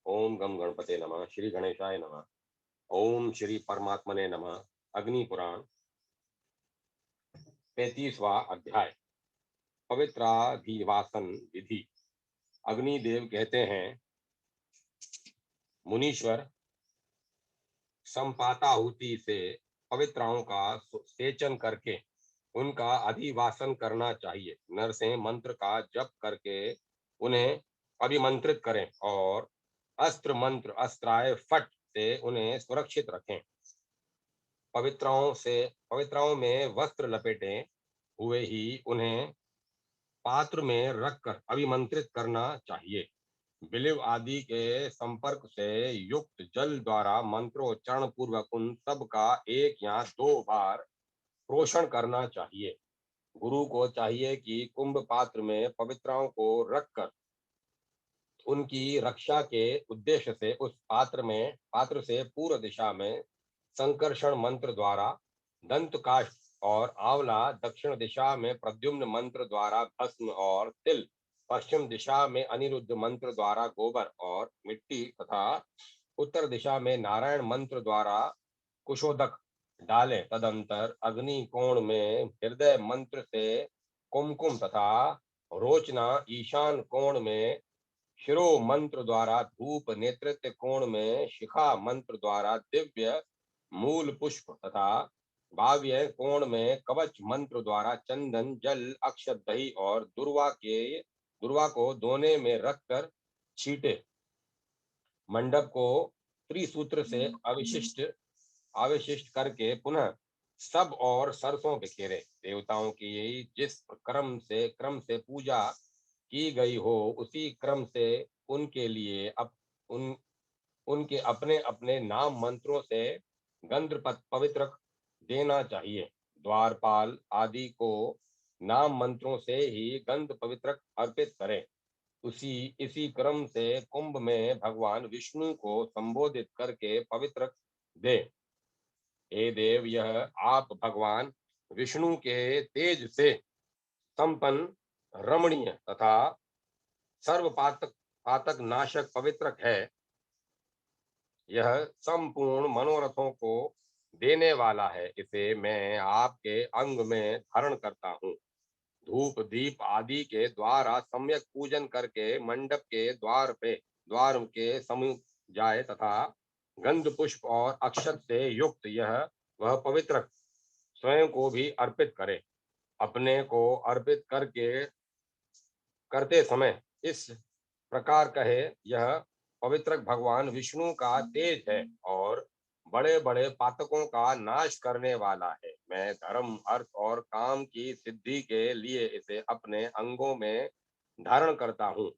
ओम गम गणपते नमः। श्री गणेशाय नमः। ओम श्री परमात्मने नमः। अग्नि पुराण 35वां अध्याय। पवित्राधिवासन विधि। अग्निदेव कहते हैं, मुनीश्वर, संपाताहुति से पवित्राओं का सेचन करके उनका अधिवासन करना चाहिए। नर से मंत्र का जप करके उन्हें अभिमंत्रित करें और अस्त्र मंत्र अस्त्राय फट से उन्हें सुरक्षित रखें। पवित्राओं में वस्त्र लपेटे हुए ही उन्हें पात्र में रखकर अभिमंत्रित करना चाहिए। बिलिव आदि के संपर्क से युक्त जल द्वारा मंत्रोच्चारण पूर्वक उन सब का 1 या 2 बार प्रोषण करना चाहिए। गुरु को चाहिए कि कुंभ पात्र में पवित्राओं को रखकर उनकी रक्षा के उद्देश्य से उस पात्र से पूर्व दिशा में संकर्षण मंत्र द्वारा दंत काष्ठ और आंवला, दक्षिण दिशा में प्रद्युम्न मंत्र द्वारा भस्म और तिल, पश्चिम दिशा में अनिरुद्ध मंत्र द्वारा गोबर और मिट्टी तथा उत्तर दिशा में नारायण मंत्र द्वारा कुशोदक डालें। तदंतर अग्नि कोण में हृदय मंत्र से कुमकुम तथा रोचना, ईशान कोण में शिरो मंत्र द्वारा धूप, नेतृत्व कोण में शिखा मंत्र द्वारा दिव्य मूल पुष्प तथा भाव्य कोण में कवच मंत्र द्वारा चंदन, जल, अक्षत, दही और दुर्वा को दोने में रखकर छीटे। मंडप को त्रिसूत्र से अवशिष्ट करके पुनः सब और सरसों बिखेरे। देवताओं की जिस क्रम से पूजा की गई हो, उसी क्रम से उनके लिए उनके अपने अपने नाम मंत्रों से गंध पवित्र देना चाहिए। द्वारपाल आदि को नाम मंत्रों से ही गंध पवित्र अर्पित करें। इसी क्रम से कुंभ में भगवान विष्णु को संबोधित करके पवित्र दे। हे देव, यह आप भगवान विष्णु के तेज से संपन्न, रमणीय तथा सर्व पातक नाशक पवित्रक है। यह संपूर्ण मनोरथों को देने वाला है। इसे मैं आपके अंग में धारण करता हूँ। धूप दीप आदि के द्वारा सम्यक पूजन करके मंडप के द्वार के समीप जाए तथा गंध पुष्प और अक्षत से युक्त वह पवित्र स्वयं को भी अर्पित करे। अपने को अर्पित करते समय इस प्रकार कहे, यह पवित्र भगवान विष्णु का तेज है और बड़े बड़े पातकों का नाश करने वाला है। मैं धर्म, अर्थ और काम की सिद्धि के लिए इसे अपने अंगों में धारण करता हूँ।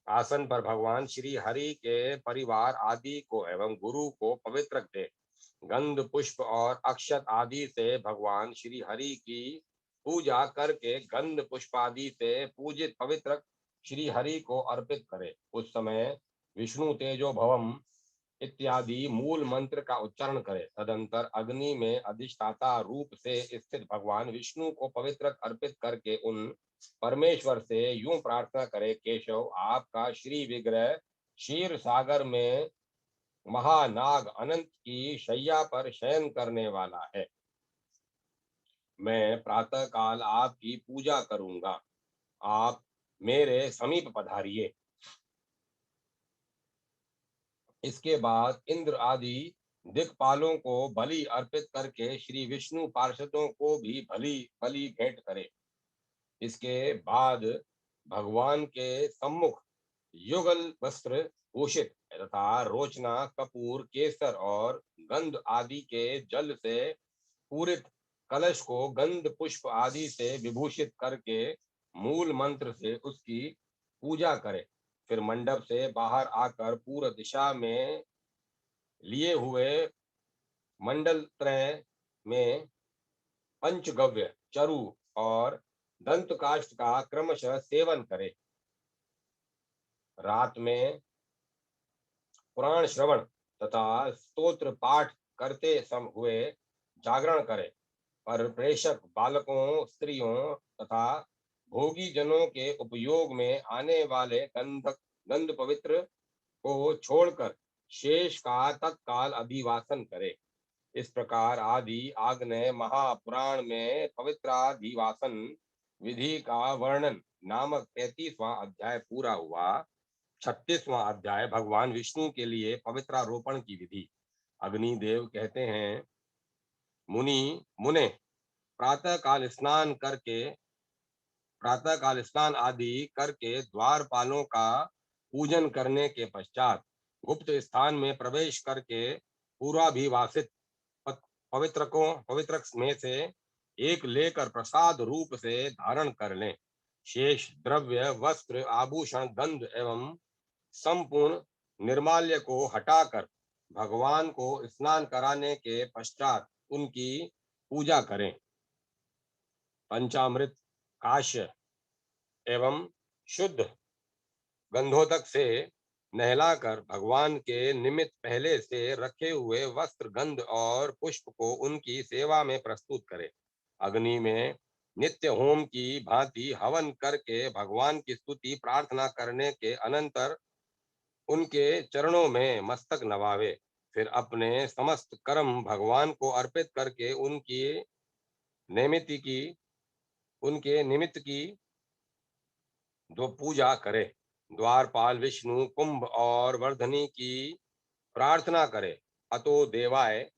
आसन पर भगवान श्री हरि के परिवार आदि को एवं गुरु को पवित्र दे। गंध पुष्प और अक्षत आदि से भगवान श्री हरि की पूजा करके गंध पुष्प आदि से पूजित पवित्र श्री हरि को अर्पित करे। उस समय विष्णु तेजो भवम इत्यादि मूल मंत्र का उच्चारण करे। तदंतर अग्नि में अधिष्ठाता रूप से स्थित भगवान विष्णु को पवित्र अर्पित करके उन परमेश्वर से यूं प्रार्थना करे, केशव, आपका श्री विग्रह क्षीर सागर में महानाग अनंत की शैया पर शयन करने वाला है। मैं प्रातः काल आपकी पूजा करूंगा। आप मेरे समीप पधारिए। इसके बाद इंद्र आदि दिक्पालों को बलि अर्पित करके श्री विष्णु पार्षदों को भी बलि भेंट करे। इसके बाद भगवान के सम्मुख युगल वस्त्र भूषित तथा रोचना, कपूर, केसर और गंध आदि के जल से पूरित कलश को गंध पुष्प आदि से विभूषित करके मूल मंत्र से उसकी पूजा करे। फिर मंडप से बाहर आकर पूर्व दिशा में लिए हुए मंडल त्रय में पंचगव्य, चरु और दंत काष्ठ का क्रमशः सेवन करे। रात में पुराण श्रवण तथा स्तोत्र पाठ करते हुए जागरण करे। पर प्रेषक बालकों, स्त्रियों तथा भोगी जनों के उपयोग में आने वाले गंध पवित्र को छोड़कर शेष का तत्काल अभिवासन करे। इस प्रकार आदि आग्नेय महापुराण में पवित्राधिवासन विधि का वर्णन नामक 33वां अध्याय पूरा हुआ। 36वां अध्याय भगवान विष्णु के लिए पवित्रारोपण की विधि। अग्निदेव कहते हैं, मुने प्रातः काल स्नान आदि करके द्वारपालों का पूजन करने के पश्चात गुप्त स्थान में प्रवेश करके पूर्वाभिवासित पवित्रक में से एक लेकर प्रसाद रूप से धारण कर लें। शेष द्रव्य, वस्त्र, आभूषण, गंध एवं संपूर्ण निर्माल्य को हटाकर भगवान को स्नान कराने के पश्चात उनकी पूजा करें। पंचामृत, काश्य एवं शुद्ध गंधोदक से नहलाकर भगवान के निमित्त पहले से रखे हुए वस्त्र, गंध और पुष्प को उनकी सेवा में प्रस्तुत करें। अग्नि में नित्य होम की भांति हवन करके भगवान की स्तुति प्रार्थना करने के अनंतर उनके चरणों में मस्तक नवावे। फिर अपने समस्त कर्म भगवान को अर्पित करके उनके निमित्त की दो पूजा करे। द्वारपाल विष्णु, कुंभ और वर्धनी की प्रार्थना करे। अतो देवाय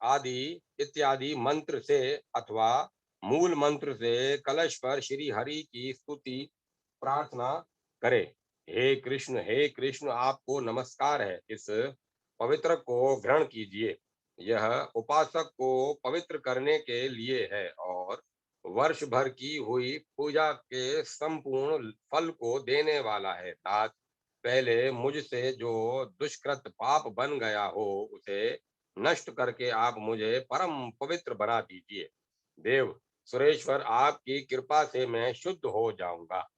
आदि इत्यादि मंत्र से अथवा मूल मंत्र से कलश पर श्री हरि की स्तुति प्रार्थना करे। हे कृष्ण, आपको नमस्कार है। इस पवित्र को ग्रहण कीजिए। यह उपासक को पवित्र करने के लिए है और वर्ष भर की हुई पूजा के संपूर्ण फल को देने वाला है। तात पहले मुझसे जो दुष्कृत पाप बन गया हो उसे नष्ट करके आप मुझे परम पवित्र बना दीजिए। देव सुरेश्वर, आपकी कृपा से मैं शुद्ध हो जाऊंगा।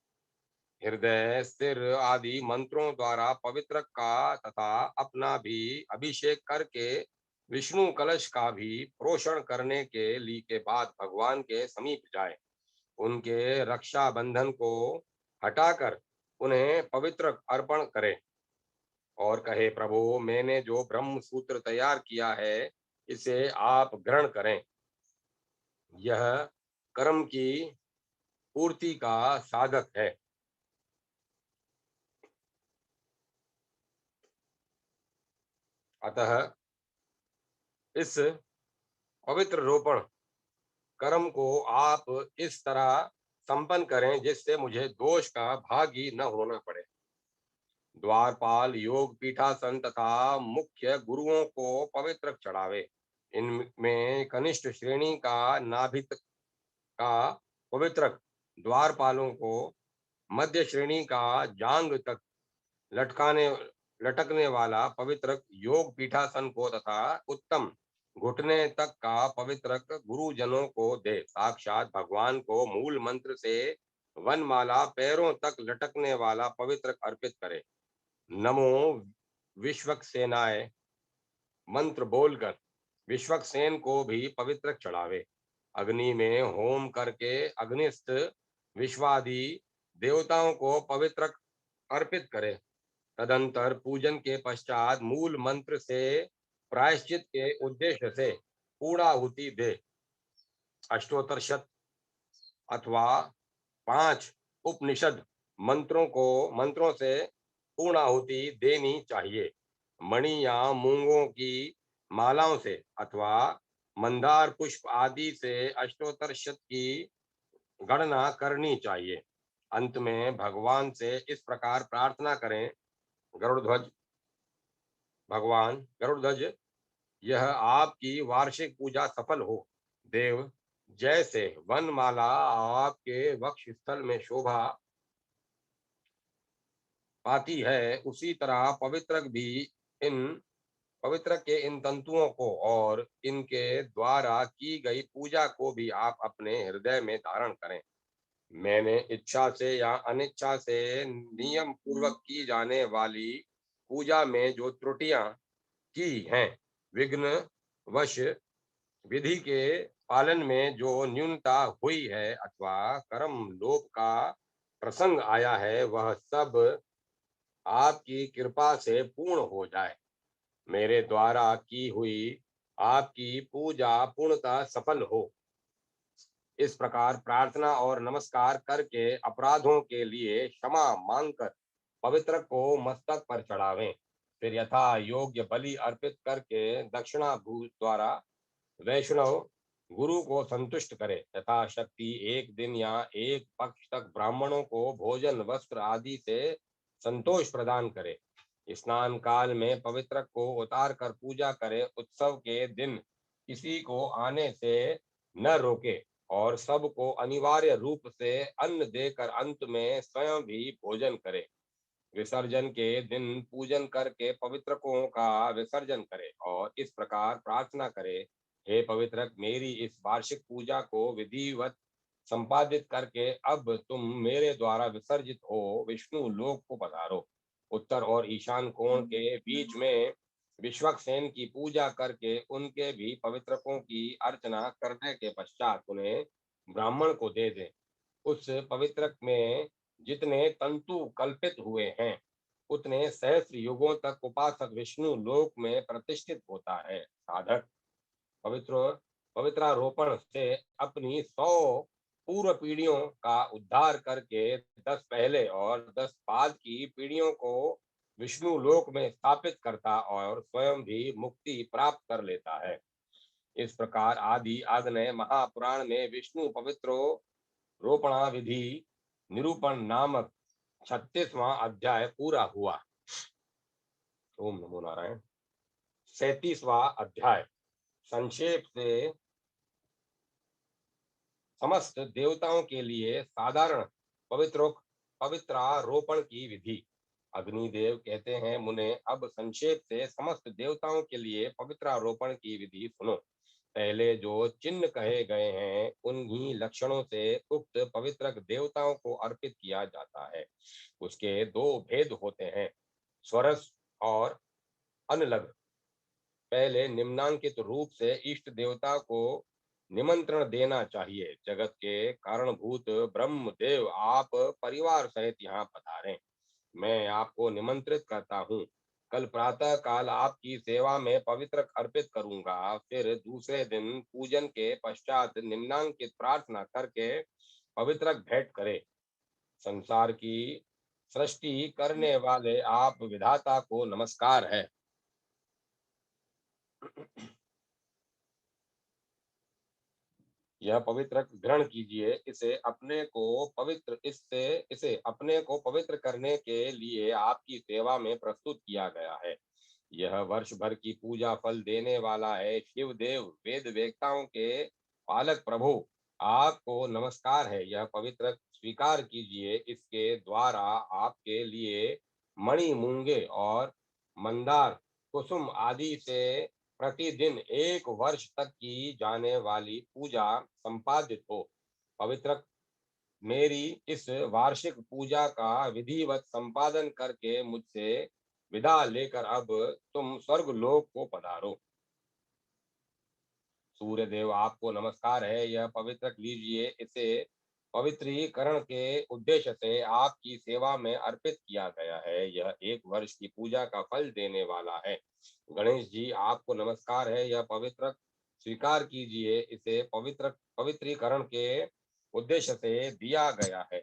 हृदय, सिर आदि मंत्रों द्वारा पवित्र का तथा अपना भी अभिषेक करके विष्णु कलश का भी प्रोषण करने के लिए के बाद भगवान के समीप जाए। उनके रक्षा बंधन को हटाकर उन्हें पवित्र अर्पण करे और कहे, प्रभु, मैंने जो ब्रह्म सूत्र तैयार किया है इसे आप ग्रहण करें। यह कर्म की पूर्ति का साधक है। अतः इस पवित्र रोपण कर्म को आप इस तरह संपन्न करें जिससे मुझे दोष का भागी न होना पड़े। द्वारपाल योग पीठासन तथा मुख्य गुरुओं को पवित्र चढ़ावे। इनमें कनिष्ठ श्रेणी का नाभिक का पवित्र द्वारपालों को, मध्य श्रेणी का जांग तक लटकने वाला पवित्र योग पीठासन को तथा उत्तम घुटने तक का पवित्र गुरुजनों को दे। साक्षात भगवान को मूल मंत्र से वनमाला पैरों तक लटकने वाला पवित्र अर्पित करे। नमो विश्वक्सेनाय मंत्र बोलकर विश्वक्सेन को भी पवित्र चढ़ावे। अग्नि में होम करके अग्निस्थ विश्वादि देवताओं को पवित्र अर्पित करे। तदंतर पूजन के पश्चात मूल मंत्र से प्रायश्चित के उद्देश्य से पूर्णाहुति दे। अष्टोत्तर शत अथवा 5 उपनिषद मंत्रों से पूर्णाहुति देनी चाहिए। मणि या मूंगों की मालाओं से अथवा मंदार पुष्प आदि से अष्टोत्तर शत की गणना करनी चाहिए। अंत में भगवान से इस प्रकार प्रार्थना करें, गरुड़ध्वज भगवान गरुड़ध्वज, यह आपकी वार्षिक पूजा सफल हो। देव, जैसे वनमाला आपके वक्ष स्थल में शोभा पाती है उसी तरह पवित्र के इन तंतुओं को और इनके द्वारा की गई पूजा को भी आप अपने हृदय में धारण करें। मैंने इच्छा से या अनिच्छा से नियम पूर्वक की जाने वाली पूजा में जो त्रुटियां की हैं, विघ्न वश विधि के पालन में जो न्यूनता हुई है अथवा कर्म लोप का प्रसंग आया है, वह सब आपकी कृपा से पूर्ण हो जाए। मेरे द्वारा की हुई आपकी पूजा पूर्णतः सफल हो। इस प्रकार प्रार्थना और नमस्कार करके अपराधों के लिए क्षमा मांगकर पवित्र को मस्तक पर चढ़ावें। फिर यथा योग्य बलि अर्पित करके दक्षिणाभूत द्वारा वैष्णव गुरु को संतुष्ट करे। तथा शक्ति एक दिन या एक पक्ष तक ब्राह्मणों को भोजन वस्त्र आदि से संतोष प्रदान करे। स्नान काल में पवित्र को उतार कर पूजा करे। उत्सव के दिन किसी को आने से न रोके और सबको अनिवार्य रूप से अन्न देकर अंत में स्वयं भी भोजन करे। विसर्जन के दिन पूजन करके पवित्रकों का विसर्जन करे और इस प्रकार प्रार्थना करे, हे पवित्रक, मेरी इस वार्षिक पूजा को विधिवत संपादित करके अब तुम मेरे द्वारा विसर्जित हो विष्णु लोक को पधारो। उत्तर और ईशान कोण के बीच में विश्वक्सेन की पूजा करके उनके भी पवित्रकों की अर्चना करने के पश्चात उन्हें ब्राह्मण को दे दें। उस पवित्रक में जितने तंतु कल्पित हुए हैं उतने सहस्र युगों तक उपासक विष्णु लोक में प्रतिष्ठित होता है। साधक पवित्र पवित्रारोपण से अपनी 100 पूर्व पीढ़ियों का उद्धार करके 10 पहले और 10 बाद की पीढ़ियों को विष्णु लोक में स्थापित करता और स्वयं भी मुक्ति प्राप्त कर लेता है। इस प्रकार आदि आग्नेय महापुराण में विष्णु पवित्रो रोपणा विधि निरूपण नामक 36वां अध्याय पूरा हुआ। ओम नमो नारायण। 37वां अध्याय संक्षेप से समस्त देवताओं के लिए साधारण पवित्रारोपण की विधि। अग्निदेव कहते हैं, मुने अब संक्षेप से समस्त देवताओं के लिए पवित्रारोपण की विधि सुनो। पहले जो चिन्ह कहे गए हैं उन्हीं लक्षणों से उक्त पवित्रक देवताओं को अर्पित किया जाता है। उसके दो भेद होते हैं, स्वरस और अनलग। पहले निम्नांकित रूप से इष्ट देवता को निमंत्रण देना चाहिए। जगत के कारणभूत ब्रह्म देव, आप परिवार सहित यहाँ पधारें। मैं आपको निमंत्रित करता हूँ। कल प्रातः काल आपकी सेवा में पवित्र अर्पित करूंगा। फिर दूसरे दिन पूजन के पश्चात निम्नांकित प्रार्थना करके पवित्र भेंट करें। संसार की सृष्टि करने वाले आप विधाता को नमस्कार है। यह पवित्र ग्रहण कीजिए। इसे अपने को पवित्र करने के लिए आपकी सेवा में प्रस्तुत किया गया है। यह वर्ष भर की पूजा फल देने वाला है। शिव देव, वेद वेत्ताओं के पालक प्रभु, आपको नमस्कार है। यह पवित्र स्वीकार कीजिए। इसके द्वारा आपके लिए मणि, मूंगे और मंदार कुसुम आदि से प्रतिदिन 1 वर्ष तक की जाने वाली पूजा संपादित हो। पवित्र मेरी इस वार्षिक पूजा का विधिवत संपादन करके मुझसे विदा लेकर अब तुम स्वर्ग लोक को पधारो। सूर्य देव, आपको नमस्कार है। यह पवित्र लीजिए। इसे पवित्रीकरण के उद्देश्य से आपकी सेवा में अर्पित किया गया है। यह 1 वर्ष की पूजा का फल देने वाला है। गणेश जी, आपको नमस्कार है। यह पवित्र स्वीकार कीजिए। इसे पवित्रीकरण के उद्देश्य से दिया गया है।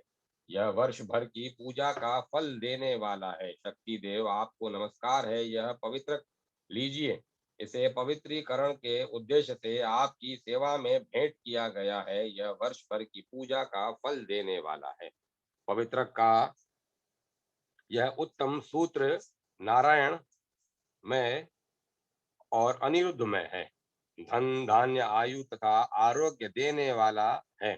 यह वर्ष भर की पूजा का फल देने वाला है। शक्ति देव, आपको नमस्कार है। यह पवित्र लीजिए। इसे पवित्रीकरण के उद्देश्य से आपकी सेवा में भेंट किया गया है। यह वर्ष भर की पूजा का फल देने वाला है। पवित्र का यह उत्तम सूत्र नारायण में और अनिरुद्ध में है। धन, धान्य, आयु तथा आरोग्य देने वाला है।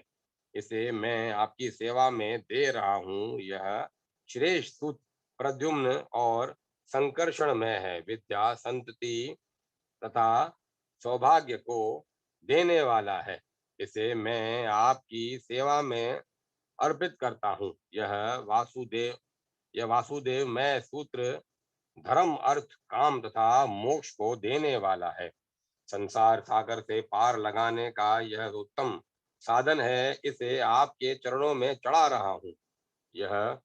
इसे मैं आपकी सेवा में दे रहा हूँ। यह श्रेष्ठ सूत्र प्रद्युम्न और संकर्षण में है। विद्या, संतति तथा सौभाग्य को देने वाला है। इसे मैं आपकी सेवा में अर्पित करता हूँ। यह वासुदेव मैं सूत्र धर्म, अर्थ, काम तथा मोक्ष को देने वाला है। संसार सागर से पार लगाने का यह उत्तम साधन है। इसे आपके चरणों में चढ़ा रहा हूँ। यह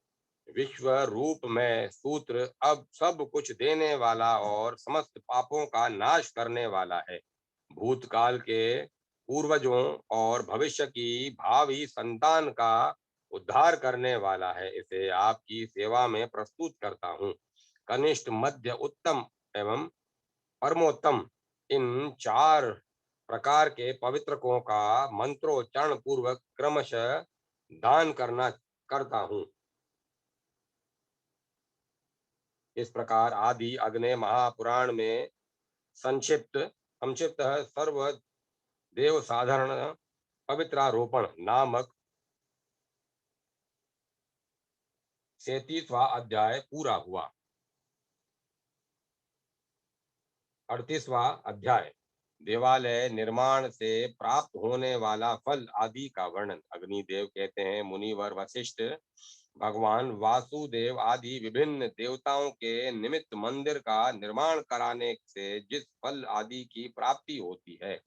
विश्व रूप में सूत्र अब सब कुछ देने वाला और समस्त पापों का नाश करने वाला है। भूतकाल के पूर्वजों और भविष्य की भावी संतान का उद्धार करने वाला है। इसे आपकी सेवा में प्रस्तुत करता हूँ। कनिष्ठ, मध्य, उत्तम एवं परमोत्तम, इन चार प्रकार के पवित्रकों का मंत्रोच्चारण पूर्वक क्रमशः दान करता हूँ। इस प्रकार आदि अग्नि महापुराण में संक्षिप्त संक्षिप्त सर्व देव साधारण पवित्रारोपण नामक 37वां अध्याय पूरा हुआ। 38वां अध्याय देवालय निर्माण से प्राप्त होने वाला फल आदि का वर्णन। अग्निदेव कहते हैं, मुनिवर वशिष्ठ, भगवान वासुदेव आदि विभिन्न देवताओं के निमित्त मंदिर का निर्माण कराने से जिस फल आदि की प्राप्ति होती है,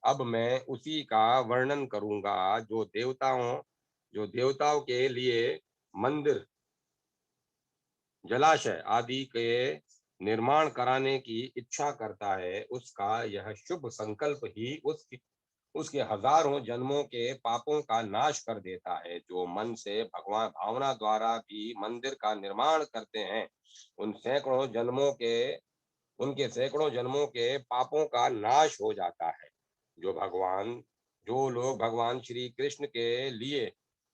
अब मैं उसी का वर्णन करूंगा। जो देवताओं के लिए मंदिर, जलाशय आदि के निर्माण कराने की इच्छा करता है, उसका यह शुभ संकल्प ही उसके हजारों जन्मों के पापों का नाश कर देता है। जो मन से भगवान भावना द्वारा भी मंदिर का निर्माण करते हैं, उनके सैकड़ों जन्मों के पापों का नाश हो जाता है। जो लोग भगवान श्री कृष्ण के लिए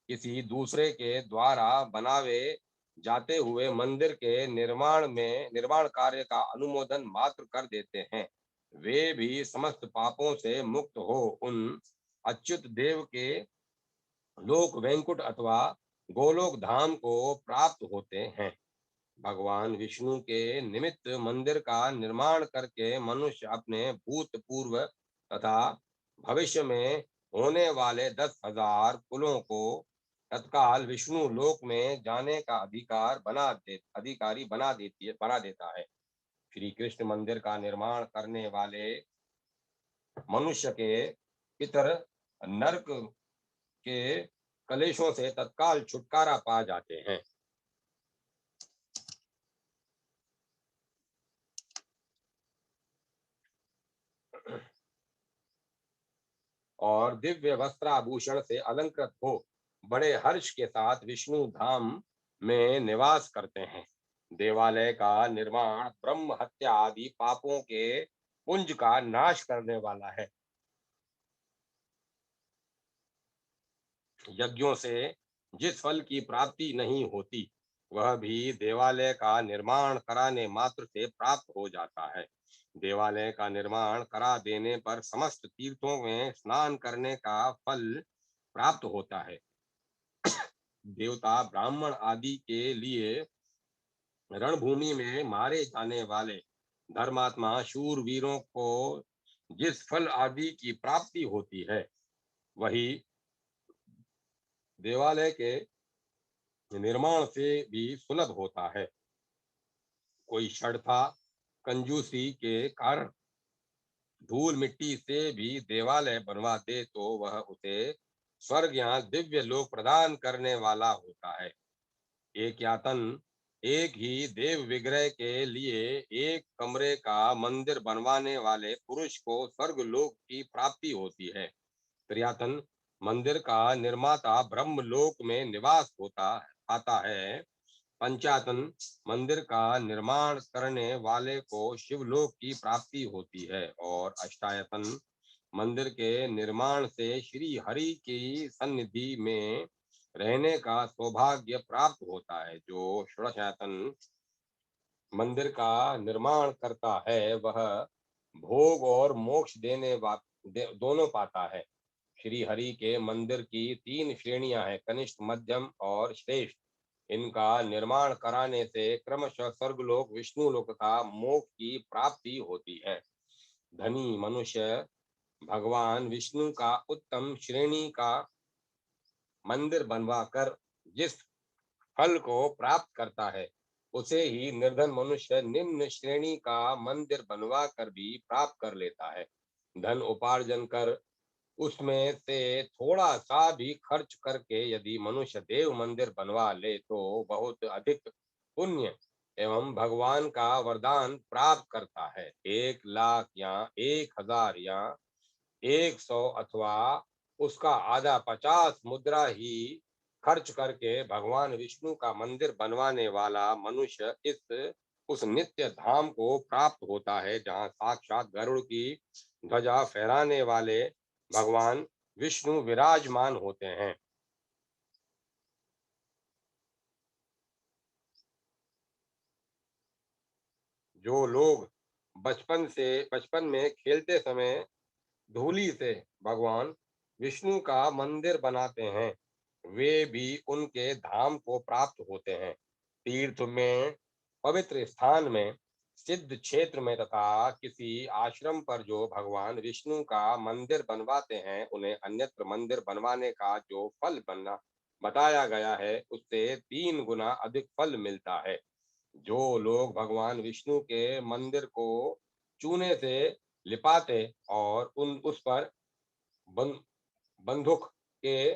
किसी दूसरे के द्वारा बनावे जाते हुए मंदिर के निर्माण कार्य का अनुमोदन मात्र कर देते हैं, वे भी समस्त पापों से मुक्त हो उन अच्युत देव के लोक वैकुंठ अथवा गोलोक धाम को प्राप्त होते हैं। भगवान विष्णु के निमित्त मंदिर का निर्माण करके मनुष्य अपने भूतपूर्व तथा भविष्य में होने वाले 10,000 कुलों को तत्काल विष्णु लोक में जाने का अधिकारी बना देता है। श्री कृष्ण मंदिर का निर्माण करने वाले मनुष्य के पितर नरक के कलेशों से तत्काल छुटकारा पा जाते हैं और दिव्य वस्त्राभूषण से अलंकृत हो बड़े हर्ष के साथ विष्णु धाम में निवास करते हैं। देवालय का निर्माण ब्रह्म हत्या आदि पापों के पुंज का नाश करने वाला है। यज्ञों से जिस फल की प्राप्ति नहीं होती, वह भी देवालय का निर्माण कराने मात्र से प्राप्त हो जाता है। देवालय का निर्माण करा देने पर समस्त तीर्थों में स्नान करने का फल प्राप्त होता है। देवता, ब्राह्मण आदि के लिए रणभूमि में मारे जाने वाले धर्मात्मा शूरवीरों को जिस फल आदि की प्राप्ति होती है, वही देवालय के निर्माण से भी सुलभ होता है। कोई शर्था कंजूसी के कारण धूल मिट्टी से भी देवालय बनवा दे तो वह उसे स्वर्ग या दिव्य लोक प्रदान करने वाला होता है। एक ही देव विग्रह के लिए एक कमरे का मंदिर बनवाने वाले पुरुष को स्वर्ग लोक की प्राप्ति होती है। त्रियातन मंदिर का निर्माता ब्रह्म लोक में निवास होता आता है। पंचातन मंदिर का निर्माण करने वाले को शिवलोक की प्राप्ति होती है और अष्टायतन मंदिर के निर्माण से श्री हरि की सन्निधि में रहने का सौभाग्य प्राप्त होता है। जो षोडशायतन मंदिर का निर्माण करता है, वह भोग और मोक्ष दोनों पाता है। श्री हरि के मंदिर की 3 श्रेणियां हैं, कनिष्ठ, मध्यम और श्रेष्ठ। इनका निर्माण कराने से क्रमशः स्वर्गलोक, विष्णु लोक तथा मोक्ष की प्राप्ति होती है। धनी मनुष्य भगवान विष्णु का उत्तम श्रेणी का मंदिर बनवाकर जिस फल को प्राप्त करता है, उसे ही निर्धन मनुष्य निम्न श्रेणी का मंदिर बनवा कर भी प्राप्त कर लेता है। धन उपार्जन कर उसमें से थोड़ा सा भी खर्च करके यदि मनुष्य देव मंदिर बनवा ले तो बहुत अधिक पुण्य एवं भगवान का वरदान प्राप्त करता है। 1 लाख या 1,000 या 100 अथवा उसका आधा 50 मुद्रा ही खर्च करके भगवान विष्णु का मंदिर बनवाने वाला मनुष्य इस उस नित्य धाम को प्राप्त होता है जहाँ साक्षात गरुड़ की ध्वजा फहराने वाले भगवान विष्णु विराजमान होते हैं। जो लोग बचपन में खेलते समय धूलि से भगवान विष्णु का मंदिर बनाते हैं, वे भी उनके धाम को प्राप्त होते हैं। तीर्थ में, पवित्र स्थान में, सिद्ध क्षेत्र में तथा किसी आश्रम पर जो भगवान विष्णु का मंदिर बनवाते हैं, उन्हें अन्यत्र मंदिर बनवाने का जो फल बनना बताया गया है, उससे 3 गुना अधिक फल मिलता है। जो लोग भगवान विष्णु के मंदिर को चूने से लिपाते और उस पर बन, बंदूक के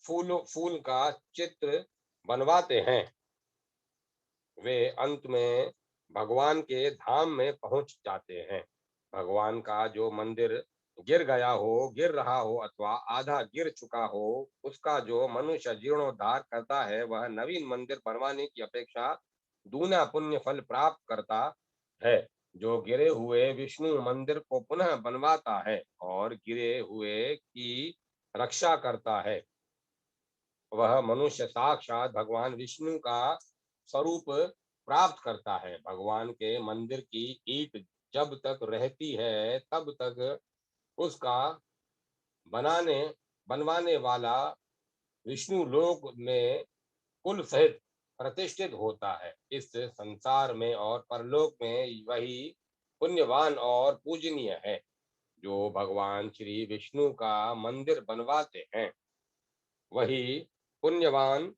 फूल का चित्र बनवाते हैं, वे अंत में भगवान के धाम में पहुंच जाते हैं। भगवान का जो मंदिर गिर गया हो, गिर रहा हो अथवा आधा गिर चुका हो, उसका जो मनुष्य जीर्णोद्धार करता है, वह नवीन मंदिर बनवाने की अपेक्षा दूना पुण्य फल प्राप्त करता है। जो गिरे हुए विष्णु मंदिर को पुनः बनवाता है और गिरे हुए की रक्षा करता है, वह मनुष्य साक्षात भगवान विष्णु का स्वरूप प्राप्त करता है। भगवान के मंदिर की ईंट जब तक रहती है तब तक उसका बनाने बनवाने वाला विष्णु लोक में कुल सहित प्रतिष्ठित होता है। इस संसार में और परलोक में वही पुण्यवान और पूजनीय है। जो भगवान श्री विष्णु का मंदिर बनवाते हैं, वही पुण्यवान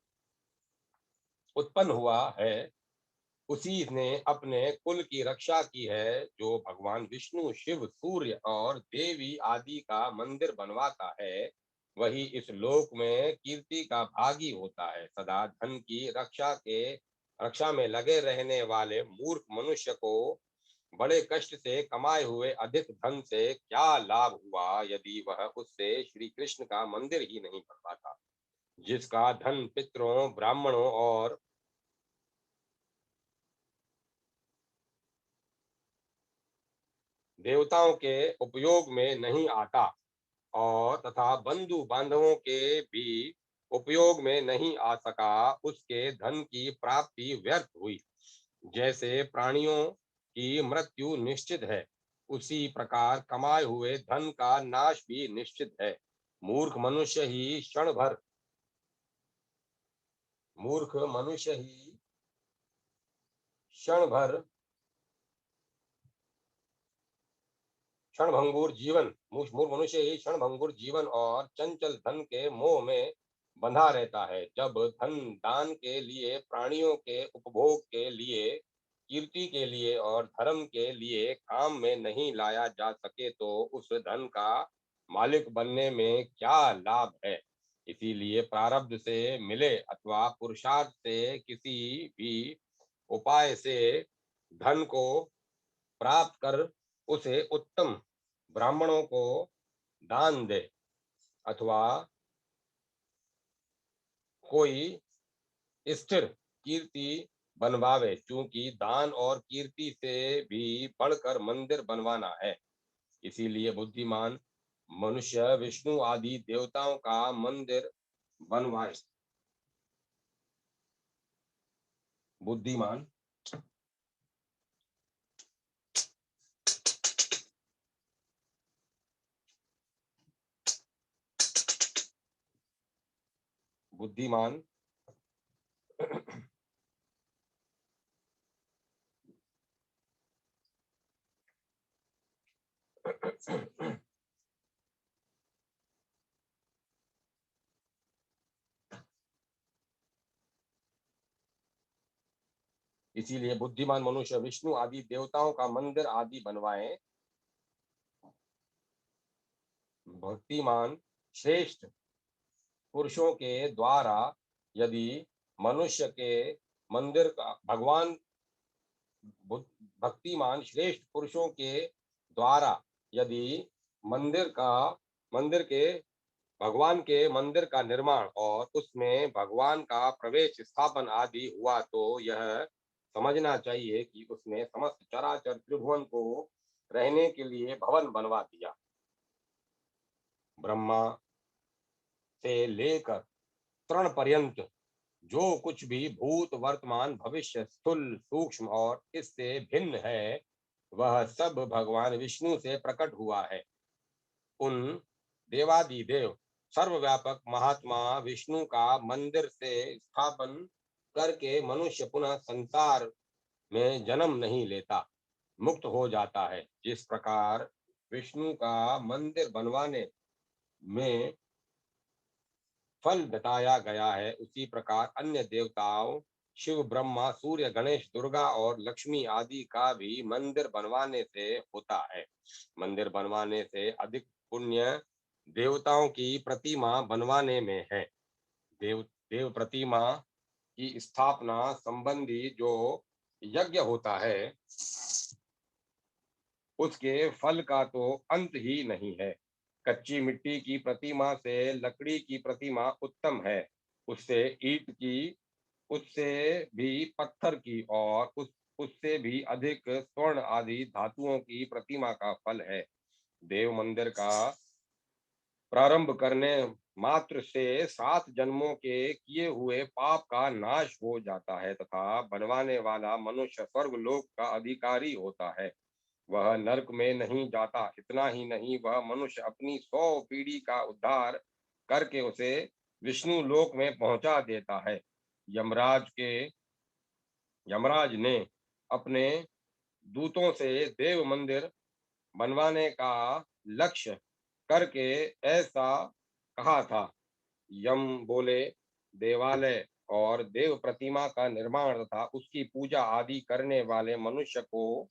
उत्पन्न हुआ है, उसी ने अपने कुल की रक्षा की है। जो भगवान विष्णु, शिव, सूर्य और देवी आदि का मंदिर बनवाता है, वही इस लोक में कीर्ति का भागी होता है। सदा धन की रक्षा में लगे रहने वाले मूर्ख मनुष्य को बड़े कष्ट से कमाए हुए अधिक धन से क्या लाभ हुआ यदि वह उससे श्री कृष्ण का मंदिर ही नहीं बनवाता, जिसका धन पितरों, ब्राह्मणों और देवताओं के उपयोग में नहीं आता और तथा बंधु बांधवों के भी उपयोग में नहीं आ सका, उसके धन की प्राप्ति व्यर्थ हुई। जैसे प्राणियों की मृत्यु निश्चित है, उसी प्रकार कमाए हुए धन का नाश भी निश्चित है। मूर्ख मनुष्य ही क्षण भर मूर्ख मनुष्य ही क्षण भर क्षणभंगुर जीवन मूर्ख मनुष्य ही क्षणभंगुर जीवन और चंचल धन के मोह में बंधा रहता है। जब धन दान के लिए, प्राणियों के उपभोग के लिए, कीर्ति के लिए और धर्म के लिए काम में नहीं लाया जा सके तो उस धन का मालिक बनने में क्या लाभ है। इसीलिए प्रारब्ध से मिले अथवा पुरुषार्थ से किसी भी उपाय से धन को प्राप्त कर उसे उत्तम ब्राह्मणों को दान दे अथवा कोई स्थिर कीर्ति बनवावे, क्योंकि दान और कीर्ति से भी बढ़कर मंदिर बनवाना है। इसीलिए बुद्धिमान मनुष्य विष्णु आदि देवताओं का मंदिर बनवाए। बुद्धिमान बुद्धिमान इसीलिए बुद्धिमान मनुष्य विष्णु आदि देवताओं का मंदिर आदि बनवाए। भक्तिमान श्रेष्ठ पुरुषों के द्वारा यदि मनुष्य के मंदिर का भगवान भक्तिमान श्रेष्ठ पुरुषों के द्वारा यदि मंदिर का मंदिर के भगवान के मंदिर का निर्माण और उसमें भगवान का प्रवेश स्थापन आदि हुआ तो यह समझना चाहिए कि उसने समस्त चराचर त्रिभुवन को रहने के लिए भवन बनवा दिया। ब्रह्मा से लेकर तृण पर्यंत जो कुछ भी भूत वर्तमान भविष्य स्थूल सूक्ष्म और इससे भिन्न है वह सब भगवान विष्णु से प्रकट हुआ है। उन देवादिदेव सर्वव्यापक महात्मा विष्णु का मंदिर से स्थापन करके मनुष्य पुनः संसार में जन्म नहीं लेता, मुक्त हो जाता है। जिस प्रकार विष्णु का मंदिर बनवाने में फल बताया गया है उसी प्रकार अन्य देवताओं शिव ब्रह्मा सूर्य गणेश दुर्गा और लक्ष्मी आदि का भी मंदिर बनवाने से होता है। मंदिर बनवाने से अधिक पुण्य देवताओं की प्रतिमा बनवाने में है। देव प्रतिमा की स्थापना संबंधी जो यज्ञ होता है उसके फल का तो अंत ही नहीं है। कच्ची मिट्टी की प्रतिमा से लकड़ी की प्रतिमा उत्तम है, उससे ईंट की, उससे भी पत्थर की और उससे भी अधिक स्वर्ण आदि धातुओं की प्रतिमा का फल है। देव मंदिर का प्रारंभ करने मात्र से 7 जन्मों के किए हुए पाप का नाश हो जाता है तथा बनवाने वाला मनुष्य स्वर्ग लोक का अधिकारी होता है। वह नरक में नहीं जाता, इतना ही नहीं वह मनुष्य अपनी 100 पीढ़ी का उद्धार करके उसे विष्णु लोक में पहुंचा देता है। यमराज ने अपने दूतों से देव मंदिर बनवाने का लक्ष्य करके ऐसा कहा था। यम बोले, देवालय और देव प्रतिमा का निर्माण तथा उसकी पूजा आदि करने वाले मनुष्य को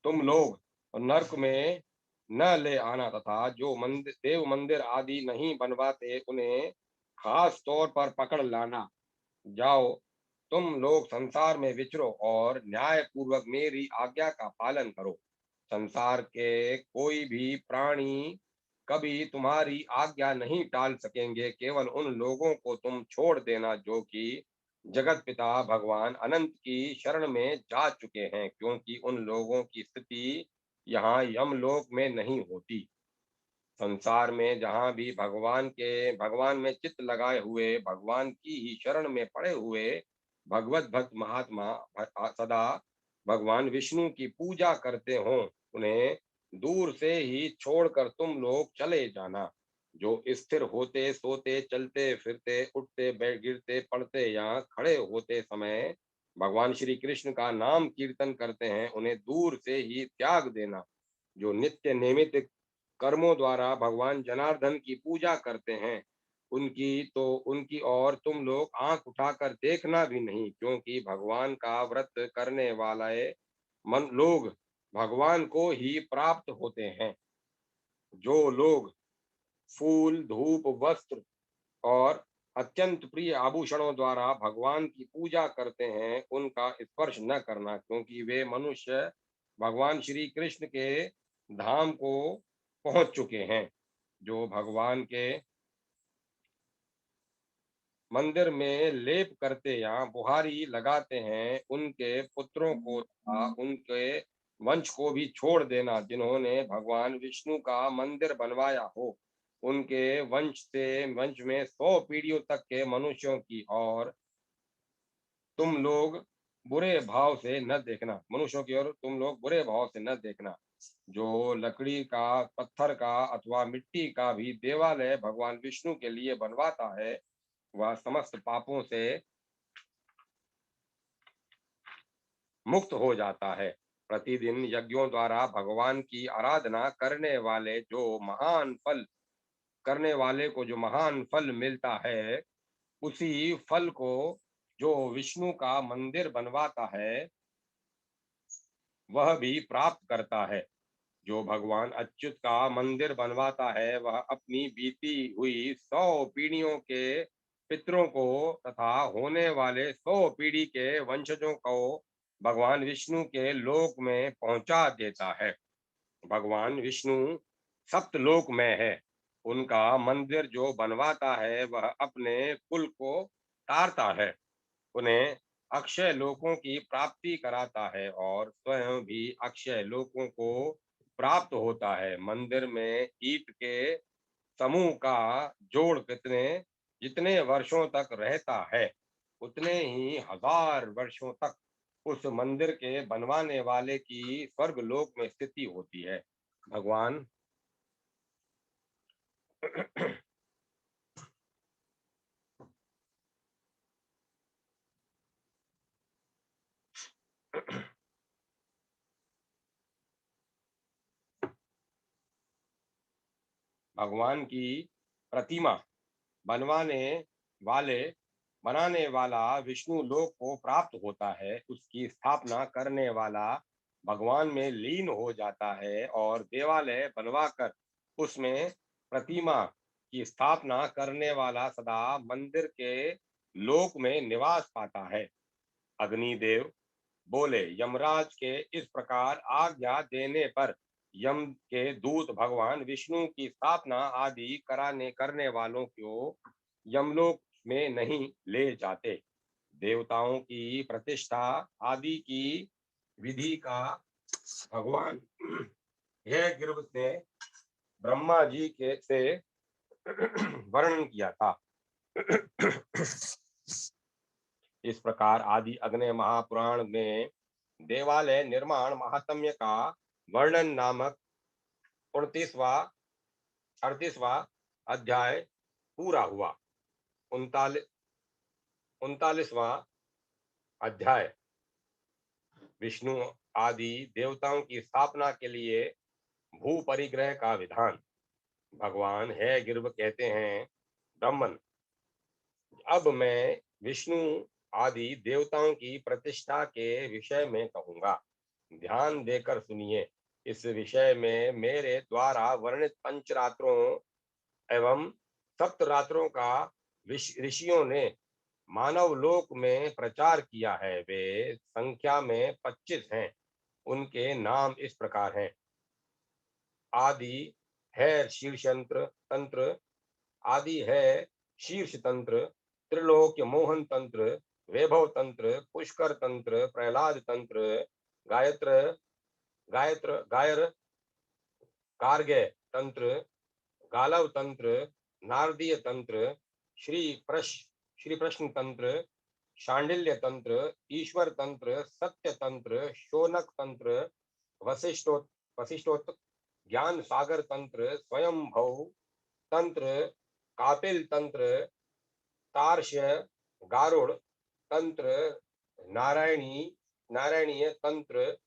तुम लोग नरक में न ले आना तथा जो देव मंदिर आदि नहीं बनवाते उन्हें खास तौर पर पकड़ लाना। जाओ, तुम लोग संसार में विचरो और न्याय पूर्वक मेरी आज्ञा का पालन करो। संसार के कोई भी प्राणी कभी तुम्हारी आज्ञा नहीं टाल सकेंगे। केवल उन लोगों को तुम छोड़ देना जो कि जगत पिता भगवान अनंत की शरण में जा चुके हैं, क्योंकि उन लोगों की स्थिति यहाँ यमलोक में नहीं होती। संसार में जहाँ भी भगवान में चित्त लगाए हुए भगवान की ही शरण में पड़े हुए भगवत भक्त महात्मा सदा भगवान विष्णु की पूजा करते हो उन्हें दूर से ही छोड़कर तुम लोग चले जाना। जो स्थिर होते सोते चलते फिरते उठते गिरते पड़ते या खड़े होते समय भगवान श्री कृष्ण का नाम कीर्तन करते हैं उन्हें दूर से ही त्याग देना। जो नित्य नियमित कर्मों द्वारा भगवान जनार्दन की पूजा करते हैं उनकी और तुम लोग आंख उठाकर देखना भी नहीं, क्योंकि भगवान का व्रत करने वाले मन लोग भगवान को ही प्राप्त होते हैं। जो लोग फूल धूप वस्त्र और अत्यंत प्रिय आभूषणों द्वारा भगवान की पूजा करते हैं उनका स्पर्श न करना, क्योंकि वे मनुष्य भगवान श्री कृष्ण के धाम को पहुंच चुके हैं। जो भगवान के मंदिर में लेप करते या बुहारी लगाते हैं उनके पुत्रों को तथा उनके वंश को भी छोड़ देना। जिन्होंने भगवान विष्णु का मंदिर बनवाया हो उनके वंश में 100 पीढ़ियों तक के मनुष्यों की और तुम लोग बुरे भाव से न देखना, मनुष्यों की ओर तुम लोग बुरे भाव से न देखना। जो लकड़ी का पत्थर का अथवा मिट्टी का भी देवालय भगवान विष्णु के लिए बनवाता है वह समस्त पापों से मुक्त हो जाता है। प्रतिदिन यज्ञों द्वारा भगवान की आराधना करने वाले को जो महान फल मिलता है उसी फल को जो विष्णु का मंदिर बनवाता है वह भी प्राप्त करता है। जो भगवान अच्युत का मंदिर बनवाता है वह अपनी बीती हुई 100 पीढ़ियों के पितरों को तथा होने वाले 100 पीढ़ी के वंशजों को भगवान विष्णु के लोक में पहुंचा देता है। भगवान विष्णु सप्तलोक में है। उनका मंदिर जो बनवाता है वह अपने कुल को तारता है, उन्हें अक्षय लोकों की प्राप्ति कराता है और स्वयं भी अक्षय लोकों को प्राप्त होता है। मंदिर में ईंट के समूह का जोड़ जितने वर्षों तक रहता है उतने ही 1000 वर्षों तक उस मंदिर के बनवाने वाले की स्वर्ग लोक में स्थिति होती है। भगवान भगवान की प्रतिमा बनवाने वाले बनाने वाला विष्णु लोक को प्राप्त होता है। उसकी स्थापना करने वाला भगवान में लीन हो जाता है और देवालय बनवाकर उसमें प्रतिमा की स्थापना करने वाला सदा मंदिर के लोक में निवास पाता है। अग्निदेव बोले, यमराज के इस प्रकार आज्ञा देने पर यम के दूत भगवान विष्णु की स्थापना आदि कराने करने वालों को यमलोक में नहीं ले जाते। देवताओं की प्रतिष्ठा आदि की विधि का भगवान यह गिरव ने ब्रह्मा जी के से वर्णन किया था। इस प्रकार आदि अग्नि महापुराण में देवालय निर्माण महात्म्य का वर्णन नामक 38वां अध्याय पूरा हुआ। 39वां अध्याय विष्णु आदि देवताओं की स्थापना के लिए भू परिग्रह का विधान। भगवान है गिर्व कहते हैं, ब्राह्मण, अब मैं विष्णु आदि देवताओं की प्रतिष्ठा के विषय में कहूंगा। ध्यान देकर सुनिए। इस विषय में मेरे द्वारा वर्णित पंचरात्रों एवं सप्तरात्रों का ऋषियों ने मानव लोक में प्रचार किया है। वे संख्या में 25 हैं। उनके नाम इस प्रकार हैं। आदि है शीर्ष तंत्र, आदि है शीर्ष तंत्र, त्रिलोक्य मोहन तंत्र, वैभव तंत्र, पुष्कर तंत्र, प्रहलाद तंत्र, गायत्र गायर गार्ग्य तंत्र, गालव तंत्र, नारदीय तंत्र, श्री प्रश्न तंत्र, शांडिल्य तंत्र, ईश्वर तंत्र, सत्य तंत्र, शोनक तंत्र, वशिष्ठोत ज्ञान सागर तंत्र, स्वयंभव तंत्र, कापिल तंत्र, तार्ष्य गारुड़ तंत्र, नारायणीय तंत्र,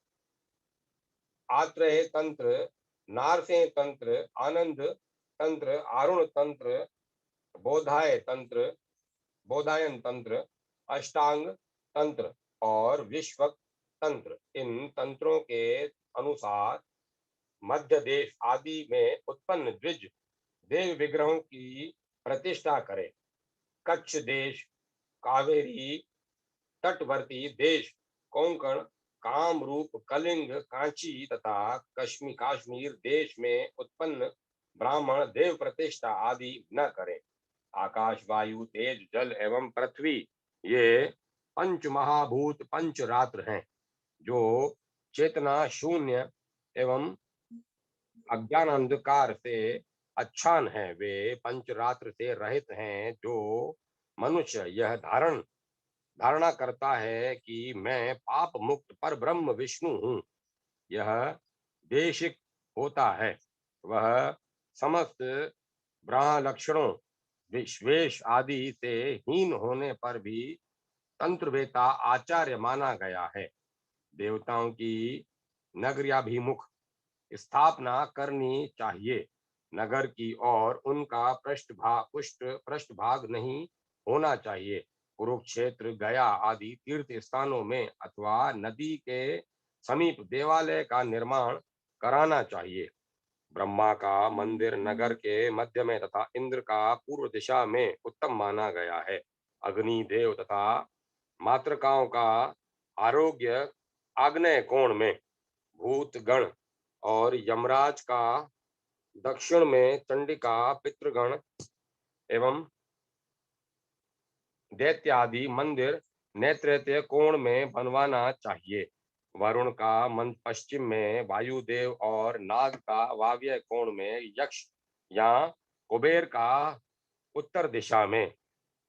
आत्रेय तंत्र, नारसेन तंत्र, आनंद तंत्र, आरुण तंत्र, बोधायन तंत्र, अष्टांग तंत्र और विश्वक तंत्र। इन तंत्रों के अनुसार मध्य देश आदि में उत्पन्न द्विज देव विग्रहों की प्रतिष्ठा करें। कच्छ देश, कावेरी तटवर्ती देश, कोंकण, कामरूप, कलिंग, कांची तथा कश्मीर देश में उत्पन्न ब्राह्मण देव प्रतिष्ठा आदि न करें। आकाश, वायु, तेज, जल एवं पृथ्वी ये पंच महाभूत पंच रात्र हैं, जो चेतना शून्य एवं अज्ञान अंधकार से अच्छान है। वे पंचरात्र से रहित हैं। जो मनुष्य यह धारणा करता है कि मैं पाप मुक्त पर ब्रह्म विष्णु हूँ, यह देशिक होता है, वह समस्त ब्रह्म लक्षणों विश्वेश आदि से हीन होने पर भी तंत्रवेता आचार्य माना गया है। देवताओं की नगर्याभिमुख स्थापना करनी चाहिए। नगर की ओर उनका पृष्ठभाग नहीं होना चाहिए। कुरुक्षेत्र, गया आदि तीर्थ स्थानों में अथवा नदी के समीप देवालय का निर्माण कराना चाहिए। ब्रह्मा का मंदिर नगर के मध्य में तथा इंद्र का पूर्व दिशा में उत्तम माना गया है। अग्नि देव तथा मातृकाओं का आरोग्य आग्नेय कोण में, भूत गण और यमराज का दक्षिण में, चंडिका पितृगण एवं दैत्यादि मंदिर नैऋत्य कोण में बनवाना चाहिए। वरुण का मंद पश्चिम में, वायुदेव और नाग का वायव्य कोण में, यक्ष या कुबेर का उत्तर दिशा में,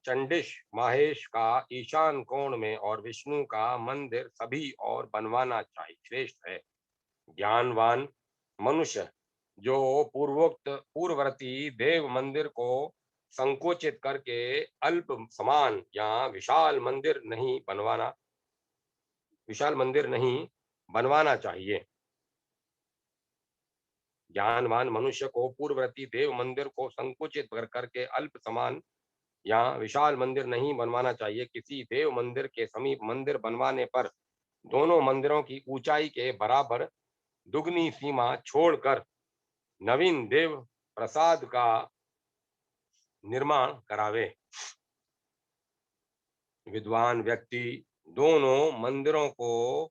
चंडिश माहेश का ईशान कोण में और विष्णु का मंदिर सभी और बनवाना चाहिए श्रेष्ठ है। ज्ञानवान मनुष्य जो पूर्ववर्ती देव मंदिर को संकोचित करके अल्प समान या विशाल मंदिर नहीं बनवाना चाहिए। ज्ञानवान मनुष्य को पूर्ववर्ती देव मंदिर को संकुचित कर करके अल्प समान या विशाल मंदिर नहीं बनवाना चाहिए। किसी देव मंदिर के समीप मंदिर बनवाने पर दोनों मंदिरों की ऊंचाई के बराबर दुगनी सीमा छोड़कर नवीन देव प्रसाद का निर्माण करावे। विद्वान व्यक्ति दोनों मंदिरों को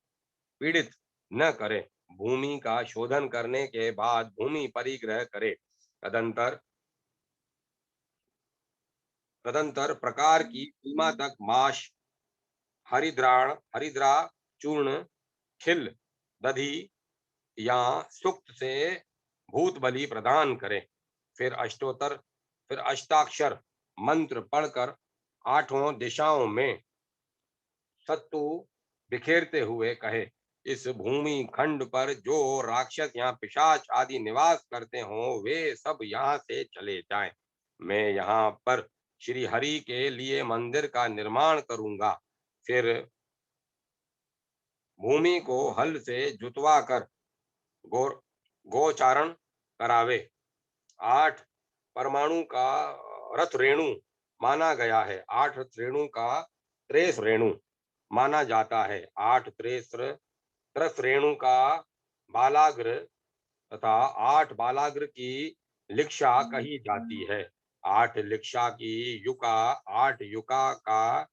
पीड़ित न करे। भूमि का शोधन करने के बाद भूमि परिग्रह करे। तदंतर प्रकार की सीमा तक माश, हरिद्रा चूर्ण, खिल, दधी या सुक्त से भूत बलि प्रदान करे। फिर अष्टाक्षर मंत्र पढ़कर आठों दिशाओं में सत्तू बिखेरते हुए कहे, इस भूमि खंड पर जो राक्षस या पिशाच आदि निवास करते हों वे सब यहाँ से चले जाएं। मैं यहाँ पर श्री हरि के लिए मंदिर का निर्माण करूंगा। फिर भूमि को हल से जुतवा कर गोचारण करावे। 8 परमाणु का रथ रेणु माना गया है। 8 रेणु का त्रेस रेणु माना जाता है। 8 त्रस रेणु का बालाग्र तथा 8 बालाग्र की लिक्षा कही जाती है। 8 लिक्षा की युका, 8 युका का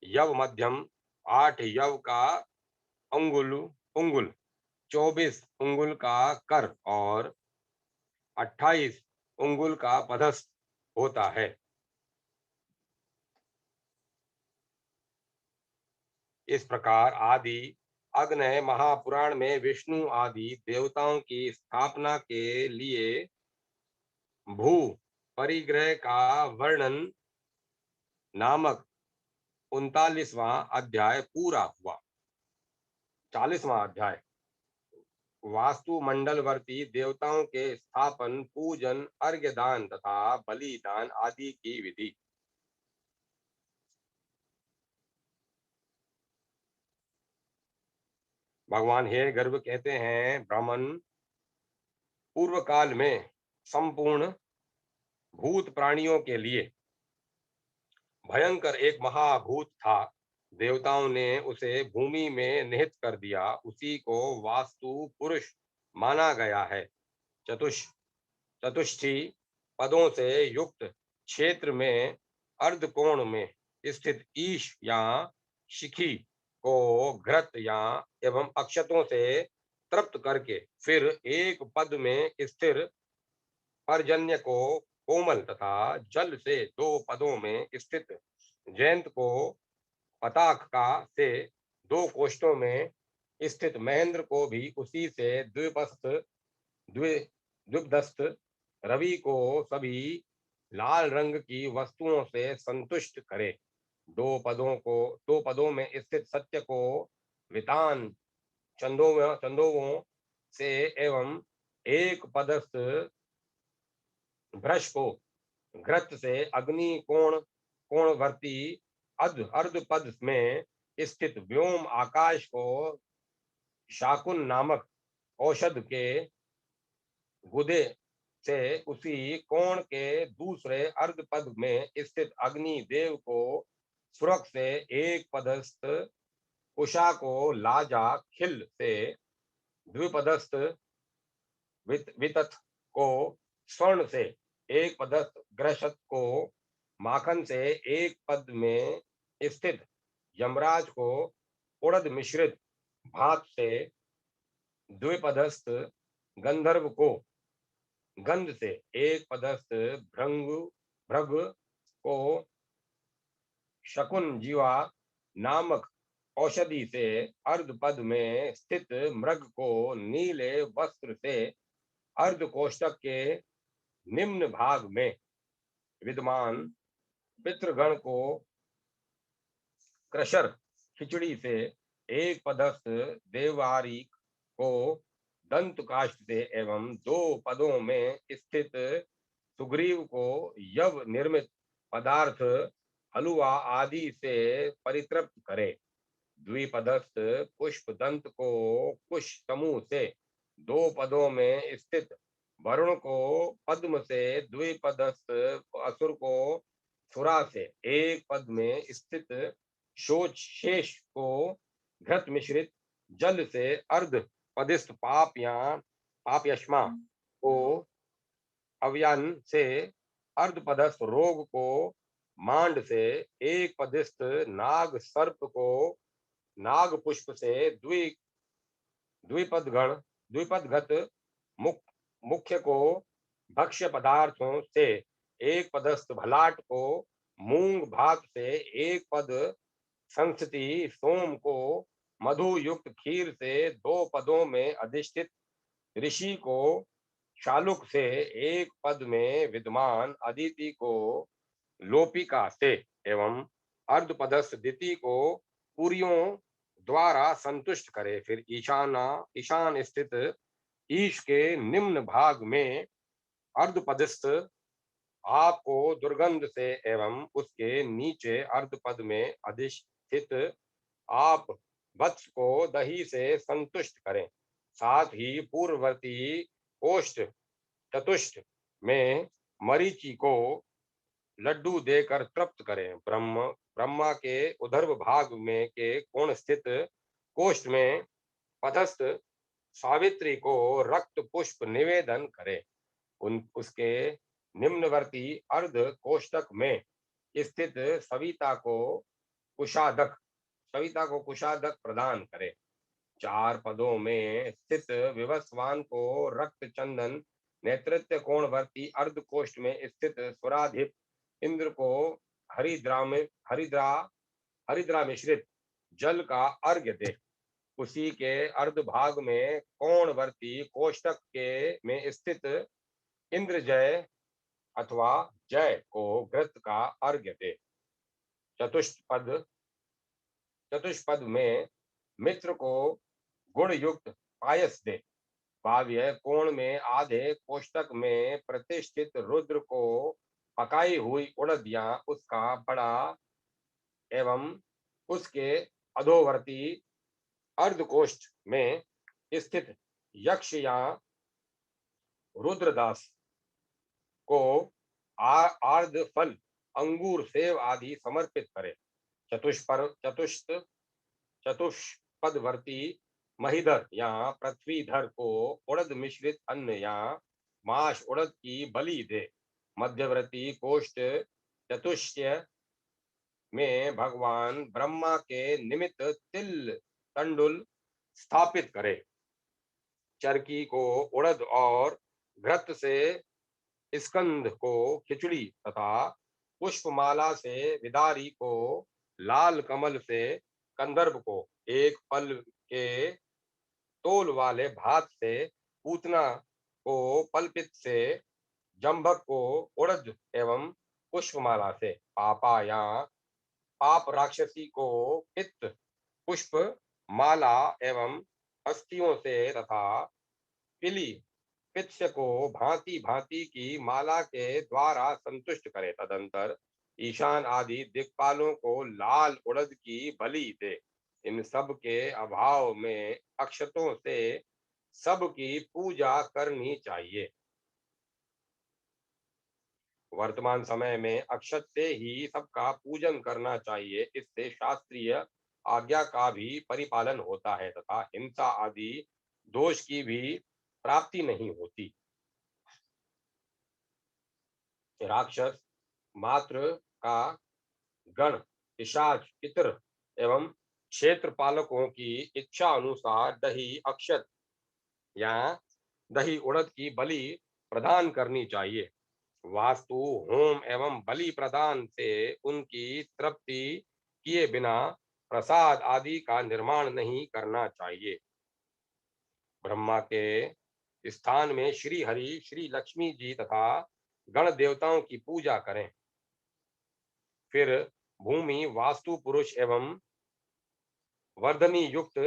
यव मध्यम, 8 यव का उंगुल, 24 उंगुल का कर और 28 उंगुल का पदस्थ होता है। इस प्रकार आदि अग्नय महापुराण में विष्णु आदि देवताओं की स्थापना के लिए भू परिग्रह का वर्णन नामक 39वां अध्याय पूरा हुआ। 40वां अध्याय वास्तुमंडलवर्ती देवताओं के स्थापन, पूजन, अर्घ्यदान तथा बलिदान आदि की विधि। भगवान हे गर्भ कहते हैं, ब्राह्मण पूर्व काल में संपूर्ण भूत प्राणियों के लिए भयंकर एक महाभूत था। देवताओं ने उसे भूमि में निहित कर दिया। उसी को वास्तु पुरुष माना गया है। चतुष्ठी पदों से युक्त क्षेत्र में अर्धकोण में स्थित ईश या शिखी को घृत या एवं अक्षतों से तृप्त करके फिर एक पद में स्थिर पर्जन्य को कोमल तथा जल से 2 पदों में स्थित जयंत को पताक का से 2 कोष्ठों में स्थित महेंद्र को भी उसी से द्विपदस्थ रवि को सभी लाल रंग की वस्तुओं से संतुष्ट करे। 2 पदों में स्थित सत्य को वितान चंदोवों से एवं एक पदस्थ भ्रश को घृत से अग्नि कोणवर्ती अर्ध पद में स्थित व्योम आकाश को शाकुन नामक औषध के गुदे से उसी कोण के दूसरे अर्ध पद में स्थित अग्नि देव को सुरख से एक पदस्थ उषा को लाजा खिल से द्विपदस्थ वितथ को स्वर्ण से एक पदस्थ, ग्रहशत को माखन से एक पद में स्थित, यमराज को उड़द मिश्रित भात से द्विपदस्थ, गंधर्व को गंध से एक पदस्थ, भृग को शकुन जीवा नामक औषधि से अर्धपद में स्थित, मृग को नीले वस्त्र से अर्ध कोष्ठक के निम्न भाग में विद्यमान पितृगण को क्रशर खिचड़ी से एक पदस्थ, देवारिक को दंत काष्ठ से एवं दो पदों में स्थित सुग्रीव को यव निर्मित पदार्थ हलुआ आदि से परितृप्त करे। द्विपदस्थ पुष्प दंत को कुश समूह से दो पदों में स्थित, वरुण को पद्म से द्विपदस्थ, असुर को सुरा से एक पद में स्थित, शोच शेष को घृत मिश्रित जल से अर्ध पदिस्थ पाप या पापयश्मा को अव्यन से अर्धपदस्थ, रोग को मांड से एक पदिस्थ, नाग सर्प को नाग पुष्प से द्विपदगत, मुख्य को भक्ष्य पदार्थों से एक पदस्थ, भलाट को मूंग भात से एक पद, संस्थिति सोम को मधु युक्त खीर से दो पदों में अधिष्ठित, ऋषि को शालुक से एक पद में विद्यमान, अदिति को लोपिका से एवं अर्धपदस्थ दिति को पुरियों द्वारा संतुष्ट करे। फिर ईशान स्थित ईश के निम्न भाग में अर्धपदस्थ आपको दुर्गंध से एवं उसके नीचे अर्धपद में अधिष्ठित आप वत्स को दही से संतुष्ट करें। साथ ही पूर्ववर्ती कोष्ठ चतुष्ट में मरीचि को लड्डू देकर तृप्त करें। ब्रह्मा के उधर्व भाग में के कोण स्थित कोष्ठ में पदस्थ सावित्री को रक्त पुष्प निवेदन करें। उसके निम्नवर्ती अर्ध कोष्ठक में स्थित सविता को कुशादक प्रदान करें। चार पदों में स्थित विवस्वान को रक्त चंदन, नेतृत्व कोणवर्ती अर्ध कोष्ठ में स्थित सुराधिप इंद्र को हरिद्रा मिश्रित जल का अर्घ्य दे। उसी के अर्ध भाग में कोणवर्ती कोष्ठक के में स्थित इंद्र जय अथवा जय को घृत का अर्घ्य दे। चतुष्पद में मित्र को गुण युक्त पायस दे। भाव्य कोण में आधे कोष्ठक में प्रतिष्ठित रुद्र को पकाई हुई उड़द या उसका बड़ा एवं उसके अधोवर्ती अर्धकोष्ठ में स्थित यक्ष या रुद्रदास को आर्ध फल, अंगूर, सेव आदि समर्पित करे। चतुष्पदवर्ती महीधर या पृथ्वीधर को उड़द मिश्रित अन्न या माश उड़द की बलि दे। मध्यवर्ती कोष्ठ चतुष्य में भगवान ब्रह्मा के निमित्त तिल तंडुल स्थापित करे। चरकी को उड़द और घृत से स्कंद को खिचड़ी तथा पुष्पमाला से विदारी को लाल कमल से कंदर्प को एक पल के तोल वाले भात से पूतना को पल्पित से जंभक को उड़द एवं पुष्पमाला से पापा या पाप राक्षसी को पित्त पुष्प माला एवं अस्थियों से तथा पिली पित्स्य को भांति भांति की माला के द्वारा संतुष्ट करे। तदंतर ईशान आदि दिक्पालों को लाल उड़द की बलि दे। इन सब के अभाव में अक्षतों से सबकी पूजा करनी चाहिए। वर्तमान समय में अक्षत से ही सबका पूजन करना चाहिए। इससे शास्त्रीय आज्ञा का भी परिपालन होता है तथा हिंसा आदि दोष की भी प्राप्ति नहीं होती। राक्षस मात्र का गण, पिशाच, पितर एवं क्षेत्र पालकों की इच्छा अनुसार दही अक्षत या दही उड़द की बलि प्रदान करनी चाहिए। वास्तु होम एवं बलि प्रदान से उनकी तृप्ति किए बिना प्रसाद आदि का निर्माण नहीं करना चाहिए। ब्रह्मा के स्थान में श्री हरि, श्री लक्ष्मी जी तथा गण देवताओं की पूजा करें। फिर भूमि वास्तु पुरुष एवं वर्धनी युक्त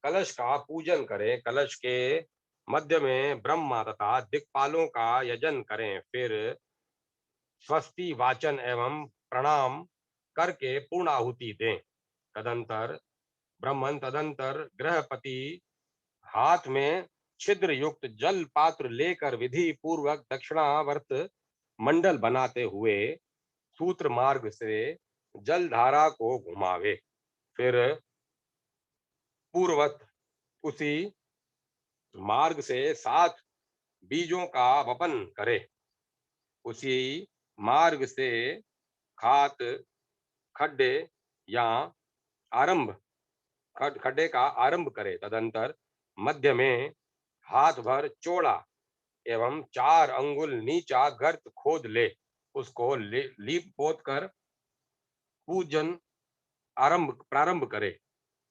कलश का पूजन करें। कलश के मध्य में ब्रह्मा तथा दिक्पालों का यजन करें। फिर स्वस्ति वाचन एवं प्रणाम करके पूर्ण आहुति दें। तदंतर गृहपति हाथ में छिद्र युक्त जल पात्र लेकर विधि पूर्वक दक्षिणावर्त मंडल बनाते हुए सूत्र मार्ग से जल धारा को घुमावे। फिर पूर्वत उसी मार्ग से 7 बीजों का वपन करे। उसी मार्ग से खात खड्डे या आरंभ खड्डे का आरंभ करे। तदंतर मध्य में हाथ भर चौड़ा एवं 4 अंगुल नीचा गर्त खोद ले। उसको लीप पोत कर पूजन प्रारंभ करे।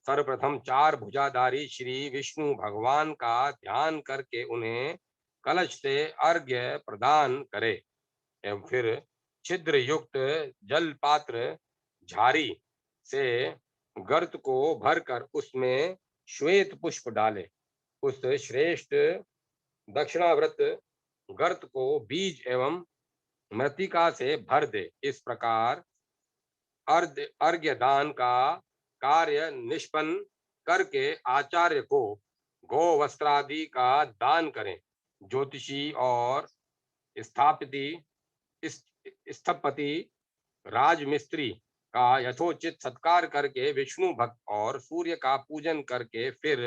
सर्वप्रथम 4 भुजाधारी श्री विष्णु भगवान का ध्यान करके उन्हें कलश से अर्घ्य प्रदान करे एवं फिर छिद्र युक्त जल पात्र झारी से गर्त को भरकर उसमें श्वेत पुष्प डाले। उस श्रेष्ठ दक्षिणाव्रत गर्त को बीज एवं मृतिका से भर दे। इस प्रकार अर्घ्य दान का कार्य निष्पन्न करके आचार्य को गौ वस्त्रादि का दान करें। ज्योतिषी और स्थपति राजमिस्त्री का यथोचित सत्कार करके विष्णु भक्त और सूर्य का पूजन करके फिर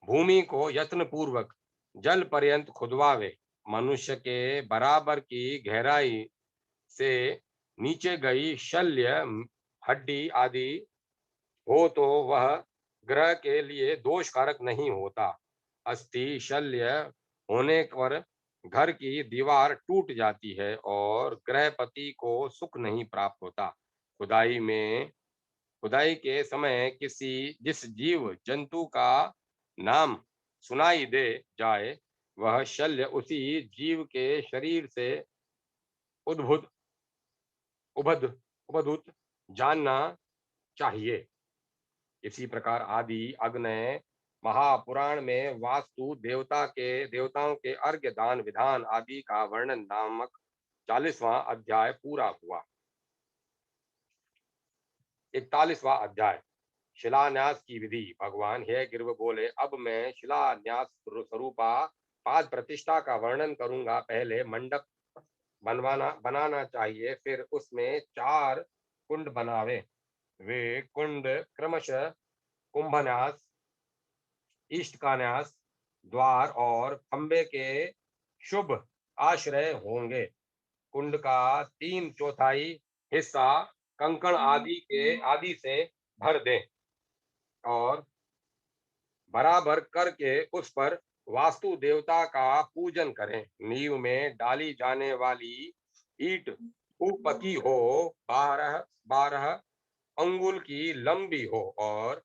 भूमि को यत्न पूर्वक जल पर्यंत खुदवावे। मनुष्य के बराबर की गहराई से नीचे गई शल्य हड्डी आदि हो तो वह ग्रह के लिए दोषकारक नहीं होता। अस्थि शल्य होने पर घर की दीवार टूट जाती है और गृहपति को सुख नहीं प्राप्त होता। खुदाई के समय जिस जीव जंतु का नाम सुनाई दे जाए वह शल्य उसी जीव के शरीर से उद्भूत जानना चाहिए। इसी प्रकार आदि अग्नय महापुराण में वास्तु देवताओं के अर्घ्य दान विधान आदि का वर्णन नामक 40वां अध्याय पूरा हुआ। 41वां अध्याय शिलान्यास की विधि। भगवान हे गिर्व बोले, अब मैं शिलान्यास स्वरूपा पाद प्रतिष्ठा का वर्णन करूंगा। पहले मंडप बनाना चाहिए, फिर उसमें 4 कुंड बनावे। वे कुंड क्रमशः कुंभन्यास, इष्ट का न्यास, द्वार और खंबे के शुभ आश्रय होंगे। कुंड का 3/4 हिस्सा कंकण आदि से भर दें और बराबर करके उस पर वास्तु देवता का पूजन करें। नींव में डाली जाने वाली ईंट खूब पकी हो, 12 अंगुल की लंबी हो और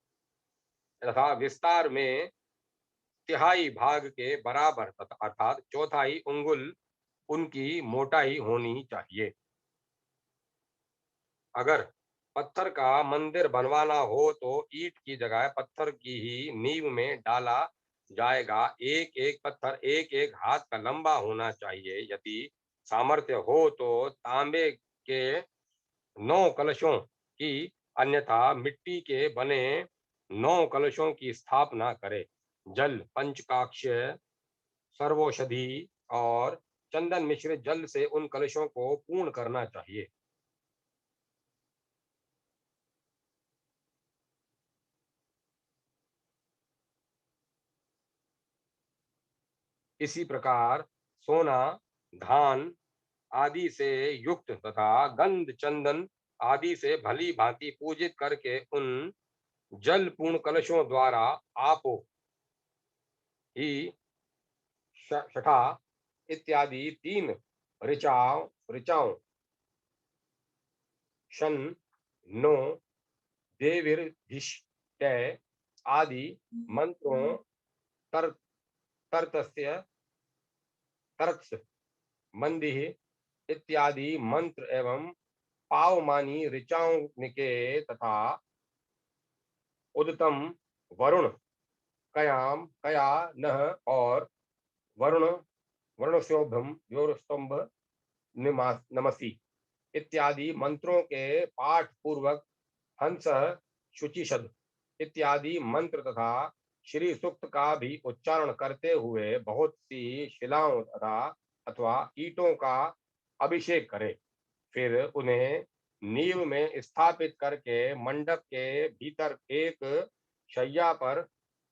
तथा विस्तार में 1/3 भाग के बराबर अर्थात 1/4 अंगुल उनकी मोटाई होनी चाहिए। अगर पत्थर का मंदिर बनवाना हो तो ईंट की जगह पत्थर की ही नींव में डाला जाएगा। एक पत्थर एक हाथ का लंबा होना चाहिए। यदि सामर्थ्य हो तो तांबे के 9 कलशों की, अन्यथा मिट्टी के बने 9 कलशों की स्थापना करे। जल पंचकाक्ष्य, सर्वौषधि और चंदन मिश्रित जल से उन कलशों को पूर्ण करना चाहिए। इसी प्रकार सोना, धान आदि से युक्त तथा गंध चंदन आदि से भली भांति पूजित करके उन जल पूर्ण कलशों द्वारा आपो ही छठा इत्यादि तीन ऋचाओं शन नो देवीर्धिष्ठय आदि मंत्रों तर तरतस्य तरत्स मंदिह इत्यादि मंत्र एवं पावमानी ऋचाओं के तथा उदतम वरुण कयाम कया नह और वरुण वरुणशोभम योरस्तंभ नमसी इत्यादि मंत्रों के पाठ पूर्वक हंस शुचिषद इत्यादि मंत्र तथा श्री सूक्त का भी उच्चारण करते हुए बहुत सी शिलाओं तथा अथवा ईंटों का अभिषेक करे। फिर उन्हें नींव में स्थापित करके मंडप के भीतर एक शैया पर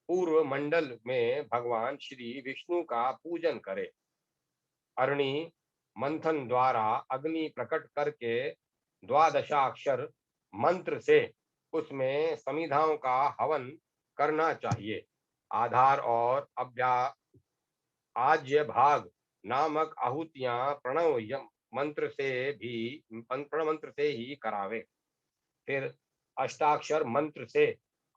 पूर्व मंडल में भगवान श्री विष्णु का पूजन करे। अरणि मंथन द्वारा अग्नि प्रकट करके द्वादशाक्षर मंत्र से उसमें समिधाओं का हवन करना चाहिए। आधार और आज्य भाग नामक आहुतियां प्रणव मंत्र से ही करावे। फिर अष्टाक्षर मंत्र से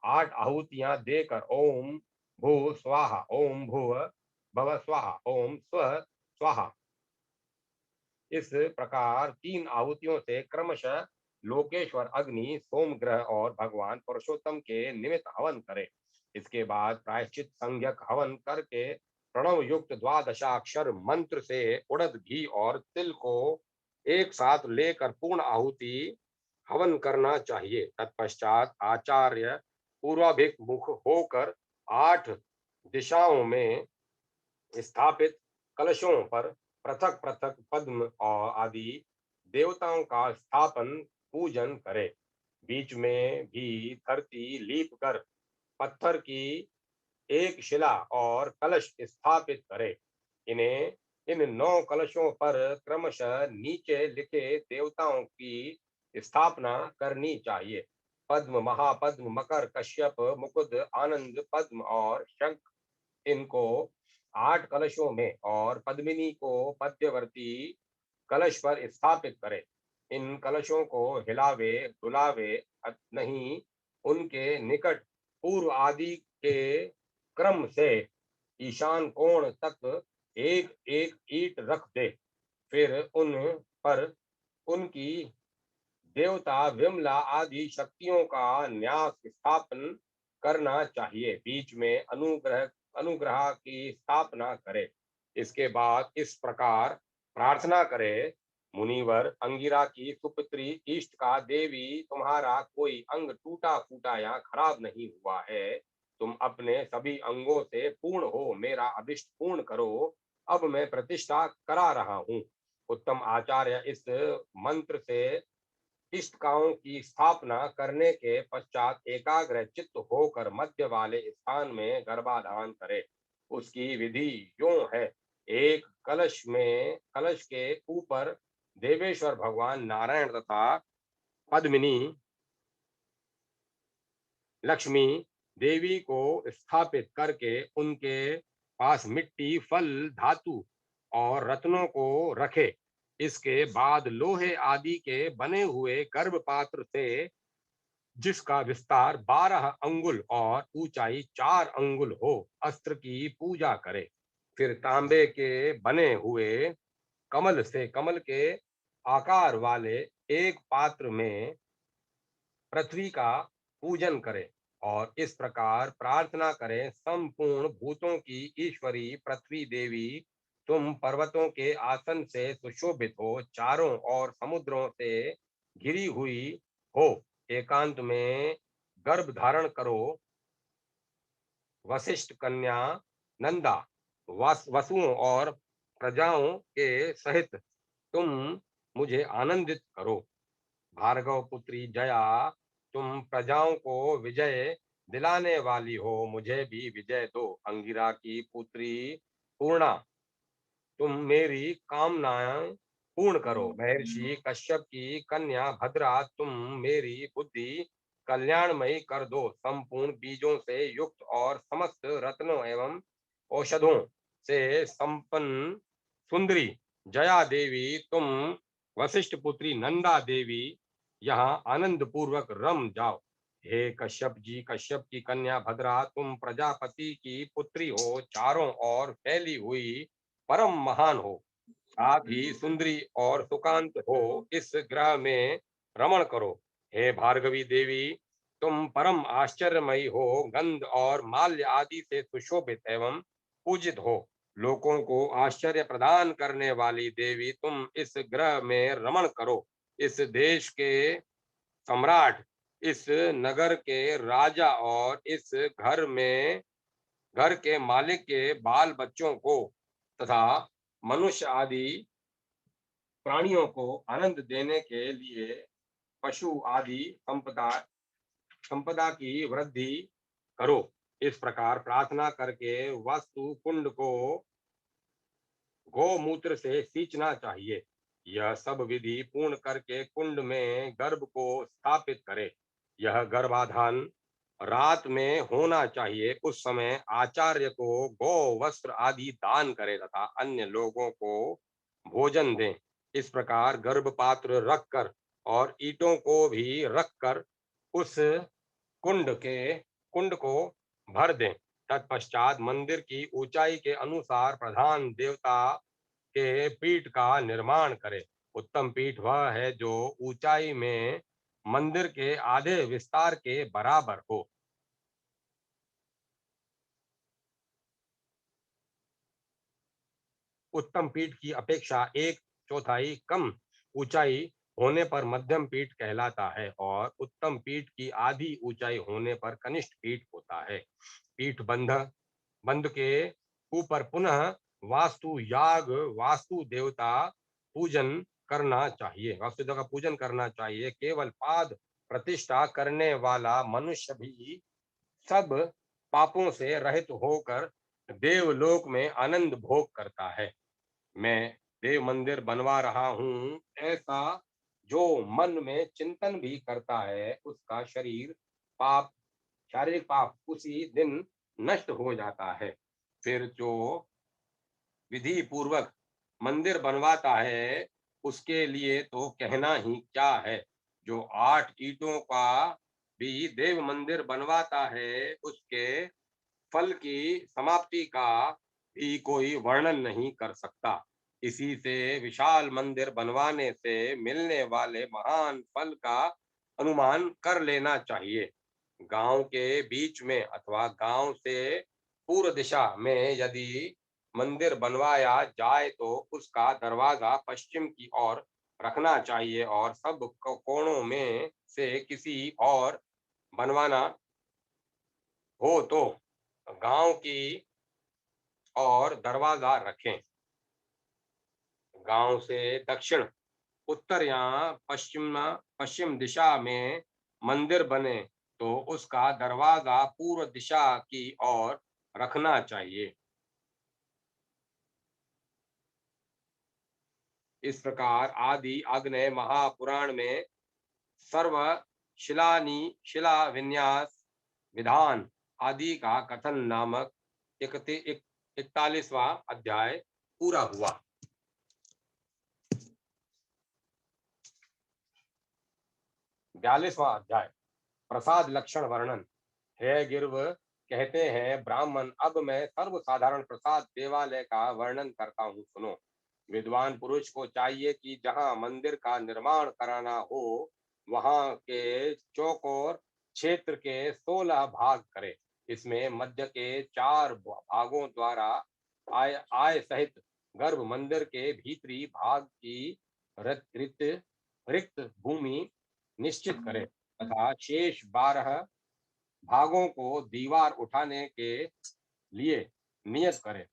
8 आहुतियां देकर ओम भू स्वाहा, ओम भूव भव स्वाहा, ओम स्व स्वाहा इस प्रकार 3 आहुतियों से क्रमशः लोकेश्वर अग्नि, सोम ग्रह और भगवान पुरुषोत्तम के निमित्त हवन करे। इसके बाद प्रायश्चित संज्ञक हवन करके प्रणव युक्त द्वादशाक्षर मंत्र से उड़द घी और तिल को एक साथ लेकर पूर्ण आहुति हवन करना चाहिए। तत्पश्चात आचार्य पूर्वाभिमुख होकर 8 दिशाओं में स्थापित कलशों पर पृथक पृथक पद्म और आदि देवताओं का स्थापन पूजन करे। बीच में भी धरती लीप कर पत्थर की एक शिला और कलश स्थापित करे। इन्हें इन 9 कलशों पर क्रमशः नीचे लिखे देवताओं की स्थापना करनी चाहिए। पद्म, महापद्म, मकर, कश्यप, मुकुद, आनंद, पद्म और शंख इनको 8 कलशों में और पद्मिनी को मध्यवर्ती कलश पर स्थापित करे। इन कलशों को हिलावे डुलावे नहीं, उनके निकट पूर्व आदि के क्रम से ईशान कोण तक एक एक ईंट रख दे। फिर उन पर उनकी देवता विमला आदि शक्तियों का न्यास स्थापन करना चाहिए। बीच में अनुग्रह की स्थापना करे। इसके बाद इस प्रकार प्रार्थना करे, मुनिवर अंगिरा की सुपुत्री इष्ट का देवी तुम्हारा कोई अंग टूटा फूटा या खराब नहीं हुआ है। तुम अपने सभी अंगों से पूर्ण हो, मेरा अभिष्ट पूर्ण करो। अब मैं प्रतिष्ठा करा रहा हूँ। उत्तम आचार्य इस मंत्र से इष्टकाओं की स्थापना करने के पश्चात एकाग्र चित्त होकर मध्य वाले स्थान में गर्भाधान करे। उसकी विधि यूं है, एक कलश के ऊपर देवेश्वर भगवान नारायण तथा पद्मिनी लक्ष्मी देवी को स्थापित करके उनके पास मिट्टी, फल, धातु और रत्नों को रखे। इसके बाद लोहे आदि के बने हुए गर्भपात्र से जिसका विस्तार 12 अंगुल और ऊंचाई 4 अंगुल हो, अस्त्र की पूजा करे। फिर तांबे के बने हुए कमल के आकार वाले एक पात्र में पृथ्वी का पूजन करे और इस प्रकार प्रार्थना करें, संपूर्ण भूतों की ईश्वरी पृथ्वी देवी, तुम पर्वतों के आसन से सुशोभित हो, चारों ओर समुद्रों से घिरी हुई हो, एकांत में गर्भ धारण करो। वशिष्ठ कन्या नंदा, वसुओं और प्रजाओं के सहित तुम मुझे आनंदित करो। भार्गव पुत्री जया, तुम प्रजाओं को विजय दिलाने वाली हो, मुझे भी विजय दो। अंगिरा की पुत्री पूर्णा, तुम मेरी कामनाएं पूर्ण करो। महर्षि कश्यप की कन्या भद्रा, तुम मेरी बुद्धि कल्याणमयी कर दो। संपूर्ण बीजों से युक्त और समस्त रत्नों एवं औषधों से संपन्न सुंदरी जया देवी, तुम वशिष्ठ पुत्री नंदा देवी यहाँ आनंद पूर्वक रम जाओ। हे कश्यप जी, कश्यप की कन्या भद्रा, तुम प्रजापति की पुत्री हो, चारों ओर फैली हुई परम महान हो, साथ ही सुंदरी और सुकांत हो। इस ग्रह में रमण करो। हे भार्गवी देवी, तुम परम आश्चर्यमयी हो, गंध और माल्य आदि से सुशोभित एवं पूजित हो। लोगों को आश्चर्य प्रदान करने वाली देवी, तुम इस ग्रह में रमण करो। इस देश के सम्राट, इस नगर के राजा और इस घर के मालिक के बाल बच्चों को तथा मनुष्य आदि प्राणियों को आनंद देने के लिए पशु आदि संपदा की वृद्धि करो। इस प्रकार प्रार्थना करके वस्तु कुंड को गोमूत्र से सींचना चाहिए। यह सब विधि पूर्ण करके कुंड में गर्भ को स्थापित करे। यह गर्भाधान रात में होना चाहिए। उस समय आचार्य को गौ वस्त्र आदि दान करे तथा अन्य लोगों को भोजन दें। इस प्रकार गर्भपात्र रखकर और ईंटों को भी रखकर उस कुंड को भर दें। तत्पश्चात मंदिर की ऊंचाई के अनुसार प्रधान देवता के पीठ का निर्माण करें। उत्तम पीठ वह है जो ऊंचाई में मंदिर के आधे विस्तार के बराबर हो। उत्तम पीठ की अपेक्षा एक चौथाई कम ऊंचाई होने पर मध्यम पीठ कहलाता है और उत्तम पीठ की आधी ऊंचाई होने पर कनिष्ठ पीठ होता है। पीठ बंध के ऊपर पुनः वास्तु देवता पूजन करना चाहिए। वास्तु देवता का पूजन करना चाहिए। केवल पाद प्रतिष्ठा करने वाला मनुष्य भी सब पापों से रहित होकर देवलोक में आनंद भोग करता है। मैं देव मंदिर बनवा रहा हूँ, ऐसा जो मन में चिंतन भी करता है, उसका पाप शारीरिक पाप उसी दिन नष्ट हो जाता है। फिर जो विधि पूर्वक मंदिर बनवाता है, उसके लिए तो कहना ही क्या है। जो 8 ईंटों का भी देव मंदिर बनवाता है, उसके फल की समाप्ति का भी कोई वर्णन नहीं कर सकता। इसी से विशाल मंदिर बनवाने से मिलने वाले महान फल का अनुमान कर लेना चाहिए। गांव के बीच में अथवा गांव से पूर्व दिशा में यदि मंदिर बनवाया जाए तो उसका दरवाजा पश्चिम की ओर रखना चाहिए और सब कोणों में से किसी और बनवाना हो तो गांव की ओर दरवाजा रखें। गांव से दक्षिण, उत्तर या पश्चिम दिशा में मंदिर बने तो उसका दरवाजा पूर्व दिशा की ओर रखना चाहिए। इस प्रकार आदि अग्नय महापुराण में सर्व शिला विन्यास विधान आदि का कथन नामक 41वां अध्याय पूरा हुआ। 42वां अध्याय प्रसाद लक्षण वर्णन। हे गिर्व, कहते हैं ब्राह्मण, अब मैं सर्वसाधारण प्रसाद देवालय का वर्णन करता हूँ, सुनो। विद्वान पुरुष को चाहिए कि जहाँ मंदिर का निर्माण कराना हो वहां के चौकोर क्षेत्र के 16 भाग करे। इसमें मध्य के 4 भागों द्वारा आय सहित गर्भ मंदिर के भीतरी भाग की रिक्त भूमि निश्चित करे तथा शेष 12 भागों को दीवार उठाने के लिए नियत करें।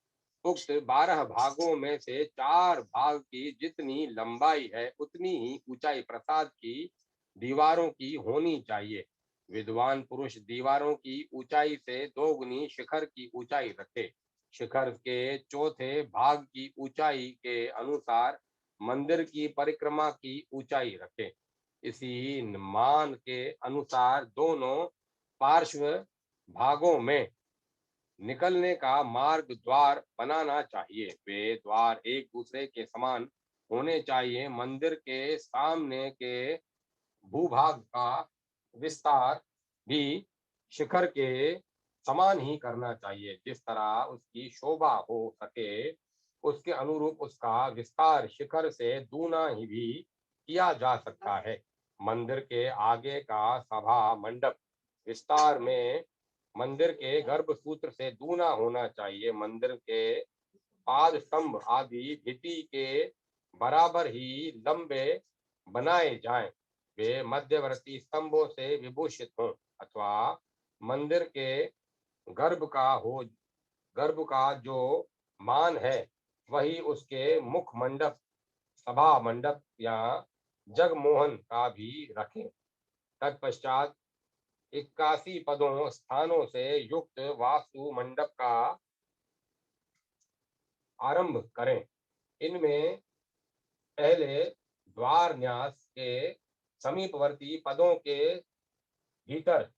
उक्त 12 भागों में से 4 भाग की जितनी लंबाई है उतनी ही ऊंचाई प्रसाद की दीवारों की होनी चाहिए। विद्वान पुरुष दीवारों की ऊंचाई से 2 गुनी शिखर की ऊंचाई रखे। शिखर के चौथे भाग की ऊंचाई के अनुसार मंदिर की परिक्रमा की ऊंचाई रखें। इसी मान के अनुसार दोनों पार्श्व भागों में निकलने का मार्ग द्वार बनाना चाहिए। वे द्वार एक दूसरे के समान होने चाहिए। मंदिर के सामने के भूभाग का विस्तार भी शिखर के समान ही करना चाहिए। जिस तरह उसकी शोभा हो सके उसके अनुरूप उसका विस्तार शिखर से दूना ही भी किया जा सकता है। मंदिर के आगे का सभा मंडप विस्तार में मंदिर के गर्भ सूत्र से दूना होना चाहिए। मंदिर के पाद स्तंभ आदि भित्ति के बराबर ही लंबे बनाए जाएं। वे मध्यवर्ती स्तंभों से विभूषित हों अथवा मंदिर के गर्भ का हो गर्भ का जो मान है वही उसके मुख मंडप, सभा मंडप या जगमोहन का भी रखें। तत्पश्चात 81 पदों स्थानों से युक्त वास्तु मंडप का आरंभ करें। इनमें पहले द्वार न्यास के समीपवर्ती पदों के भीतर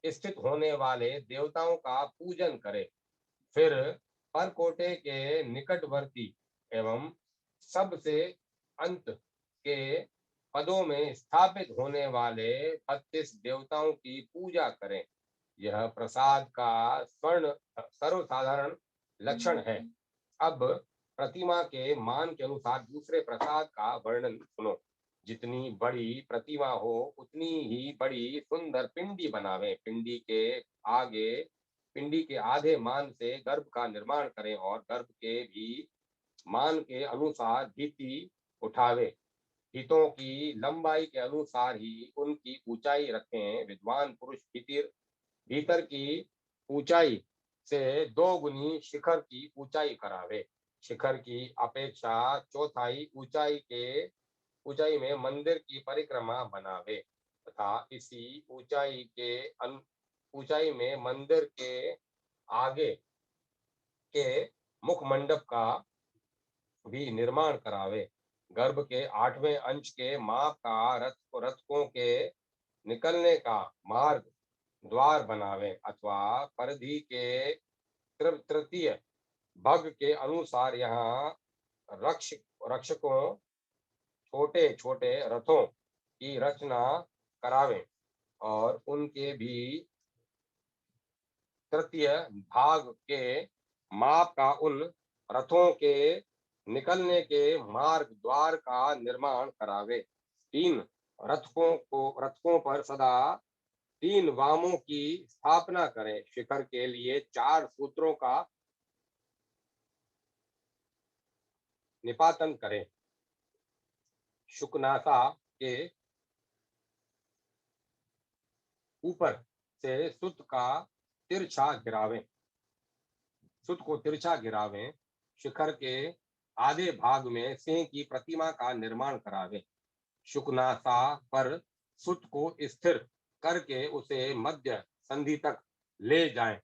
स्थित होने वाले देवताओं का पूजन करें। फिर परकोटे के निकटवर्ती एवं सबसे अंत के पदों में स्थापित होने वाले 32 देवताओं की पूजा करें। यह प्रसाद का स्वर्ण सर्वसाधारण लक्षण है। अब प्रतिमा के मान के अनुसार दूसरे प्रसाद का वर्णन सुनो। जितनी बड़ी प्रतिमा हो उतनी ही बड़ी सुंदर पिंडी बनावे। पिंडी के आधे मान से गर्भ का निर्माण करें और गर्भ के भी मान के अनुसार भित्ति उठावे। भित्तों की लंबाई के अनुसार ही उनकी ऊंचाई रखें। विद्वान पुरुष भीतर की ऊंचाई से 2 गुनी शिखर की ऊंचाई करावे। शिखर की अपेक्षा चौथाई ऊंचाई में मंदिर की परिक्रमा बनावे तथा इसी ऊंचाई में मंदिर के आगे के मुख मंडप का भी निर्माण करावे। गर्भ के 8वें अंश के माप का रथकों के निकलने का मार्ग द्वार बनावे अथवा परिधि के तृतीय भाग के अनुसार यहाँ रक्षकों छोटे छोटे रथों की रचना करावे और उनके भी तृतीय भाग के माप का उन रथों के निकलने के मार्ग द्वार का निर्माण करावे। 3 रथकों पर सदा 3 वामों की स्थापना करें। शिखर के लिए 4 सूत्रों का निपातन करें। शुकनासा के ऊपर से सुत को तिरछा गिरावें। शिखर के आधे भाग में सिंह की प्रतिमा का निर्माण करावें। शुकनासा पर सुत को स्थिर करके उसे मध्य संधि तक ले जाएं।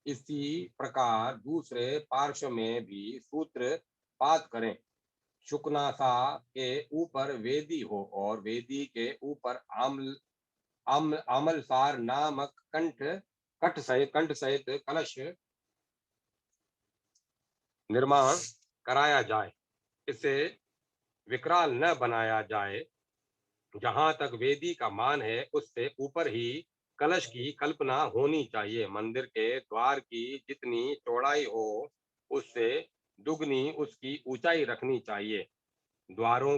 इसी प्रकार दूसरे पार्श्व में भी सूत्र पात करें। शुकनासा के ऊपर वेदी हो और वेदी के ऊपर आमलसार नामक कंठ सहित कलश निर्माण कराया जाए। इसे विकराल न बनाया जाए। जहां तक वेदी का मान है उससे ऊपर ही कलश की कल्पना होनी चाहिए। मंदिर के द्वार की जितनी चौड़ाई हो उससे दुगनी उसकी ऊंचाई रखनी चाहिए। द्वारों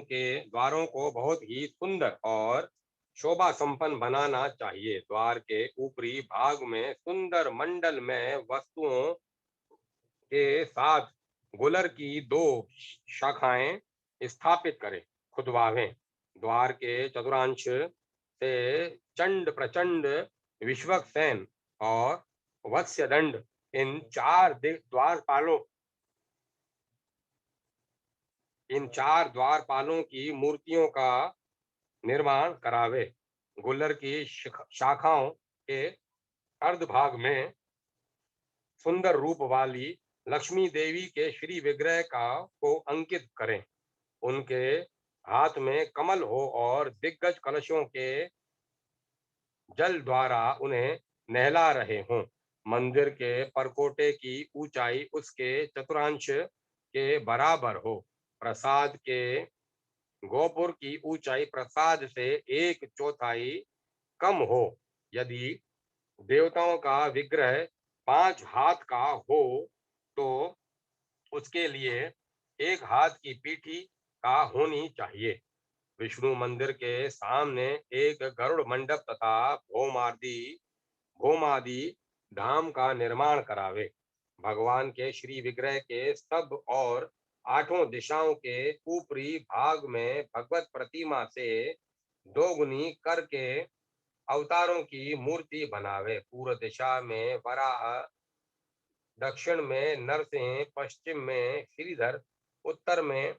को बहुत ही सुंदर और शोभा संपन्न बनाना चाहिए। द्वार के ऊपरी भाग में सुंदर मंडल में वस्तुओं के साथ गुलर की 2 शाखाएं स्थापित करें, खुदवावें। द्वार के चतुरांश से चंड प्रचंड विश्वक्सेन और वत्स्यदंड इन 4 द्वारपालों की मूर्तियों का निर्माण करावे। गुलर की शाखाओं के अर्धभाग में सुंदर रूप वाली लक्ष्मी देवी के श्री विग्रह का को अंकित करें। उनके हाथ में कमल हो और दिग्गज कलशों के जल द्वारा उन्हें नहला रहे हों। मंदिर के परकोटे की ऊंचाई उसके चतुर्थांश के बराबर हो। प्रसाद के गोपुर की ऊंचाई प्रसाद से एक चौथाई कम हो। यदि देवताओं का विग्रह 5 हाथ का हो तो उसके लिए 1 हाथ की पीठी का होनी चाहिए। विष्णु मंदिर के सामने एक गरुड़ मंडप तथा भौमादि धाम का निर्माण करावे। भगवान के श्री विग्रह के स्तंभ और 8 दिशाओं के ऊपरी भाग में भगवत प्रतिमा से दोगुनी करके अवतारों की मूर्ति बनावे। पूर्व दिशा में वराह, दक्षिण में नरसिंह, पश्चिम में श्रीधर, उत्तर में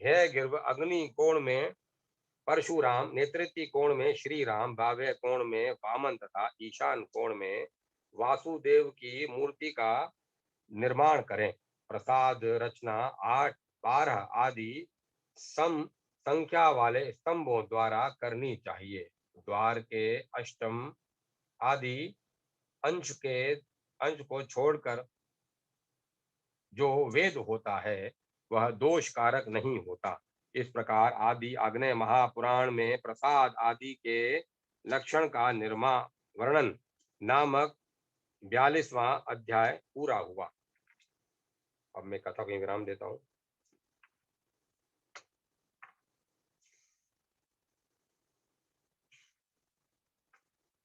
हयग्रीव, अग्नि कोण में परशुराम, नेतृत्व कोण में श्री राम, भाव्य कोण में वामन तथा ईशान कोण में वासुदेव की मूर्ति का निर्माण करें। प्रसाद रचना 8, 12 आदि सम संख्या वाले स्तंभों द्वारा करनी चाहिए। द्वार के अष्टम आदि अंश को छोड़कर जो वेद होता है वह दोष कारक नहीं होता। इस प्रकार आदि आग्नेय महापुराण में प्रसाद आदि के लक्षण का वर्णन नामक 42वां अध्याय पूरा हुआ। अब मैं कथा को विराम देता हूँ।